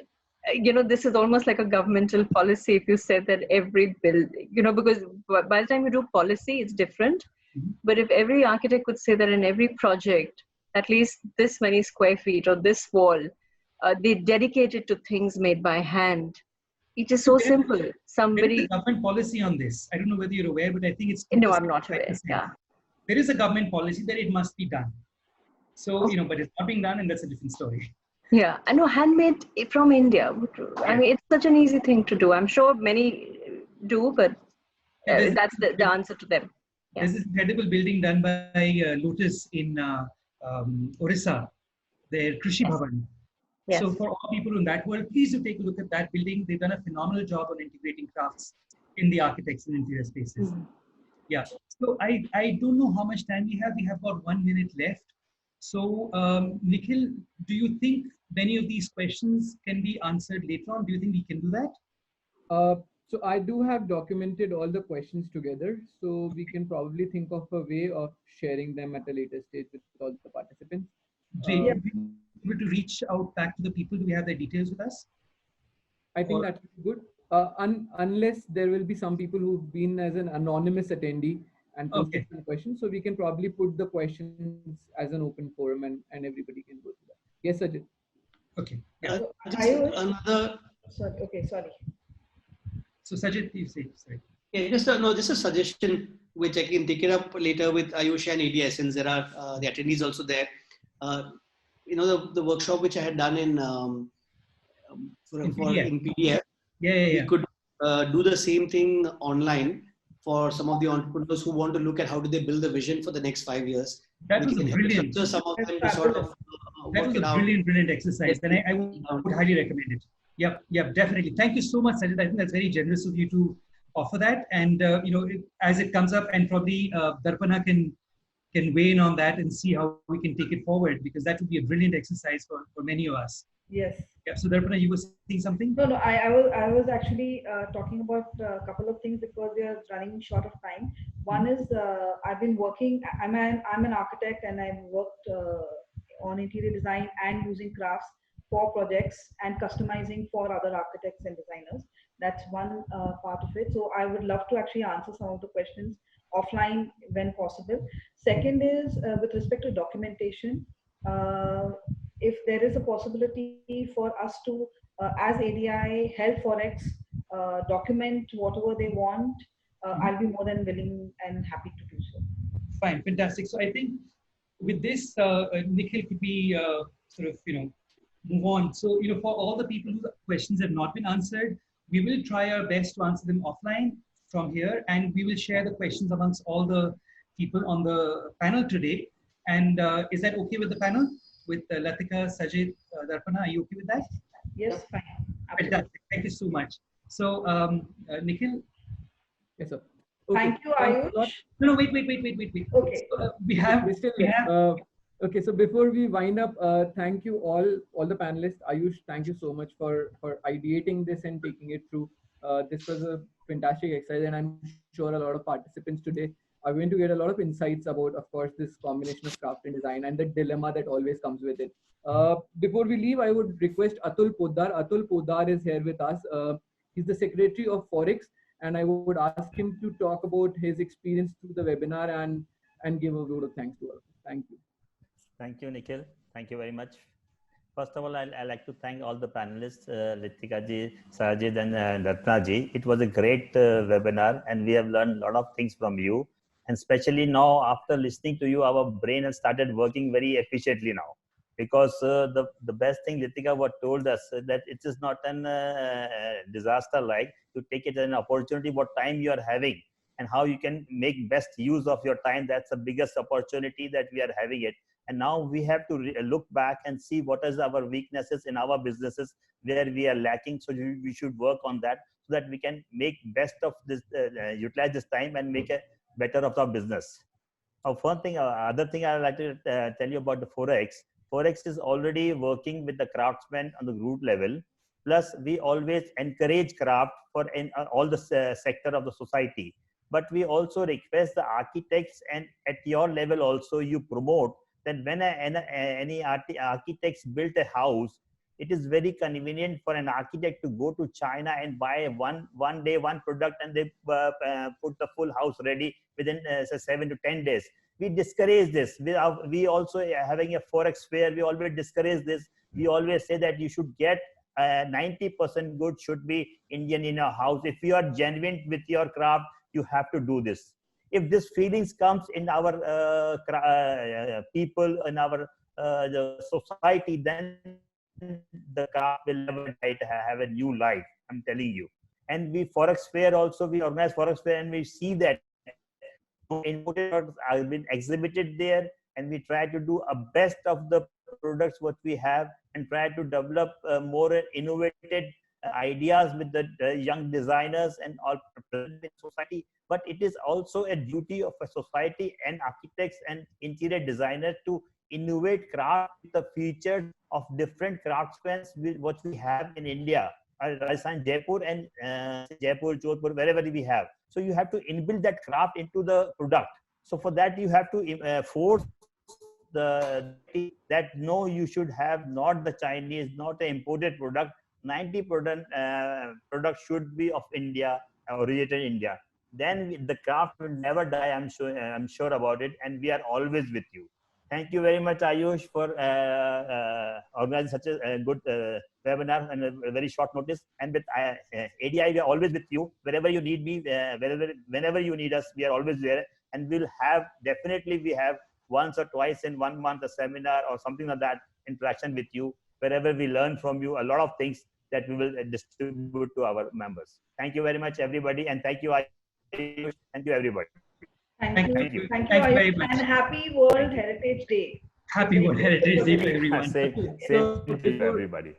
this is almost like a governmental policy if you said that every build, because by the time you do policy, it's different. But if every architect could say that in every project, at least this many square feet or this wall, they dedicate it to things made by hand. It is so simple. There is a government policy on this. I don't know whether you're aware, but I think it's... No, I'm not aware. Yeah. There is a government policy that it must be done. So, but it's not being done, and that's a different story. Yeah, I know, handmade from India. I mean, it's such an easy thing to do. I'm sure many do, but that's the answer to them. Yeah. There's this incredible building done by Lotus in Orissa, their Krishi Bhavan. Yes. So for all people in that world, please do take a look at that building. They've done a phenomenal job on integrating crafts in the architects and interior spaces. Yeah. So I don't know how much time we have. We have about 1 minute left. So Nikhil, do you think many of these questions can be answered later on? Do you think we can do that? So I do have documented all the questions together. So we can probably think of a way of sharing them at a later stage with all the participants. Able to reach out back to the people? Do we have their details with us? I think that would be good. Unless there will be some people who've been as an anonymous attendee and posted some questions. So we can probably put the questions as an open forum and everybody can go to that. Yes, Sajith. Okay. Sorry. So Sajith, you say, sorry. Yeah, just a suggestion which I can take it up later with Ayush and ADS, since there are the attendees also there. The workshop which I had done in PDF. We could do the same thing online for some of the entrepreneurs who want to look at how do they build the vision for the next 5 years. That was brilliant. Some of them to sort of that was a brilliant exercise, and I would highly recommend it. Yep, definitely. Thank you so much, Sajid. I think that's very generous of you to offer that. And as it comes up, and probably Darpana can weigh in on that and see how we can take it forward, because that would be a brilliant exercise for many of us. Yes. Yeah. So Darpana, you were saying something? No. I was actually talking about a couple of things because we are running short of time. One is I've been working. I'm an architect, and I've worked on interior design and using crafts for projects and customizing for other architects and designers. That's one part of it. So I would love to actually answer some of the questions offline when possible. Second is with respect to documentation. If there is a possibility for us to, as ADI, help FORHEX document whatever they want, I'll be more than willing and happy to do so. Fine, fantastic. So I think with this, Nikhil, could we sort of, move on? So, for all the people whose questions have not been answered, we will try our best to answer them offline from here, and we will share the questions amongst all the people on the panel today. And is that okay with the panel? With Latika, Sajith, Darpana, are you okay with that? Yes, fine. Fantastic. Thank you so much. So, Nikhil. Yes, sir. Okay. Thank you, Ayush. No, wait. Okay. So, we have. Okay, so before we wind up, thank you all the panelists. Ayush, thank you so much for ideating this and taking it through. This was a fantastic exercise, and I'm sure a lot of participants today are going to get a lot of insights about, of course, this combination of craft and design and the dilemma that always comes with it. Before we leave, I would request Athale Poddar. Athale Poddar is here with us. He's the secretary of FORHEX, and I would ask him to talk about his experience through the webinar and give a word of thanks to us. Thank you. Thank you, Nikhil. Thank you very much. First of all, I'd like to thank all the panelists, Latika ji, Sajith, and Darpana ji. It was a great webinar, and we have learned a lot of things from you. And especially now, after listening to you, our brain has started working very efficiently now. Because the best thing Latika told us that it is not an disaster like to take it as an opportunity, what time you are having and how you can make best use of your time. That's the biggest opportunity that we are having it. And now we have to look back and see what is our weaknesses in our businesses where we are lacking. So we should work on that so that we can make best of this, utilize this time and make a better of our business. One thing, other thing I'd like to tell you about the FORHEX. FORHEX is already working with the craftsmen on the group level. Plus, we always encourage craft for in all the sector of the society. But we also request the architects, and at your level also you promote that when any architects built a house, it is very convenient for an architect to go to China and buy one day one product, and they put the full house ready within 7 to 10 days. We discourage this. We also having a FORHEX fair. We always discourage this. We always say that you should get 90% good should be Indian in your house. If you are genuine with your craft, you have to do this. If this feelings comes in our people, in our the society, then the craft will never have a new life. I'm telling you. And we FORHEX fair also, we organize FORHEX fair, and we see that imported products have been exhibited there, and we try to do a best of the products what we have and try to develop more innovative ideas with the young designers and all in society. But it is also a duty of a society and architects and interior designers to innovate craft with the features of different craftsmen what we have in India, Rajasthan, Jaipur, and Jaipur, Jodhpur, wherever we have. So you have to inbuild that craft into the product. So for that you have to force that no, you should have not the Chinese, not the imported product. 90% product should be of India, originated in India. Then the craft will never die. I'm sure about it, and we are always with you. Thank you very much, Ayush, for organizing such a good webinar and a very short notice. And with ADI, we are always with you. Wherever you need me, whenever you need us, we are always there. And we'll have, definitely we have once or twice in 1 month a seminar or something like that, interaction with you, wherever we learn from you a lot of things that we will distribute to our members. Thank you very much, everybody. And thank you, Ayush. Thank you, everybody. Thank you very much. And happy World Heritage Day. Happy World Heritage Day to everyone. Same to everybody.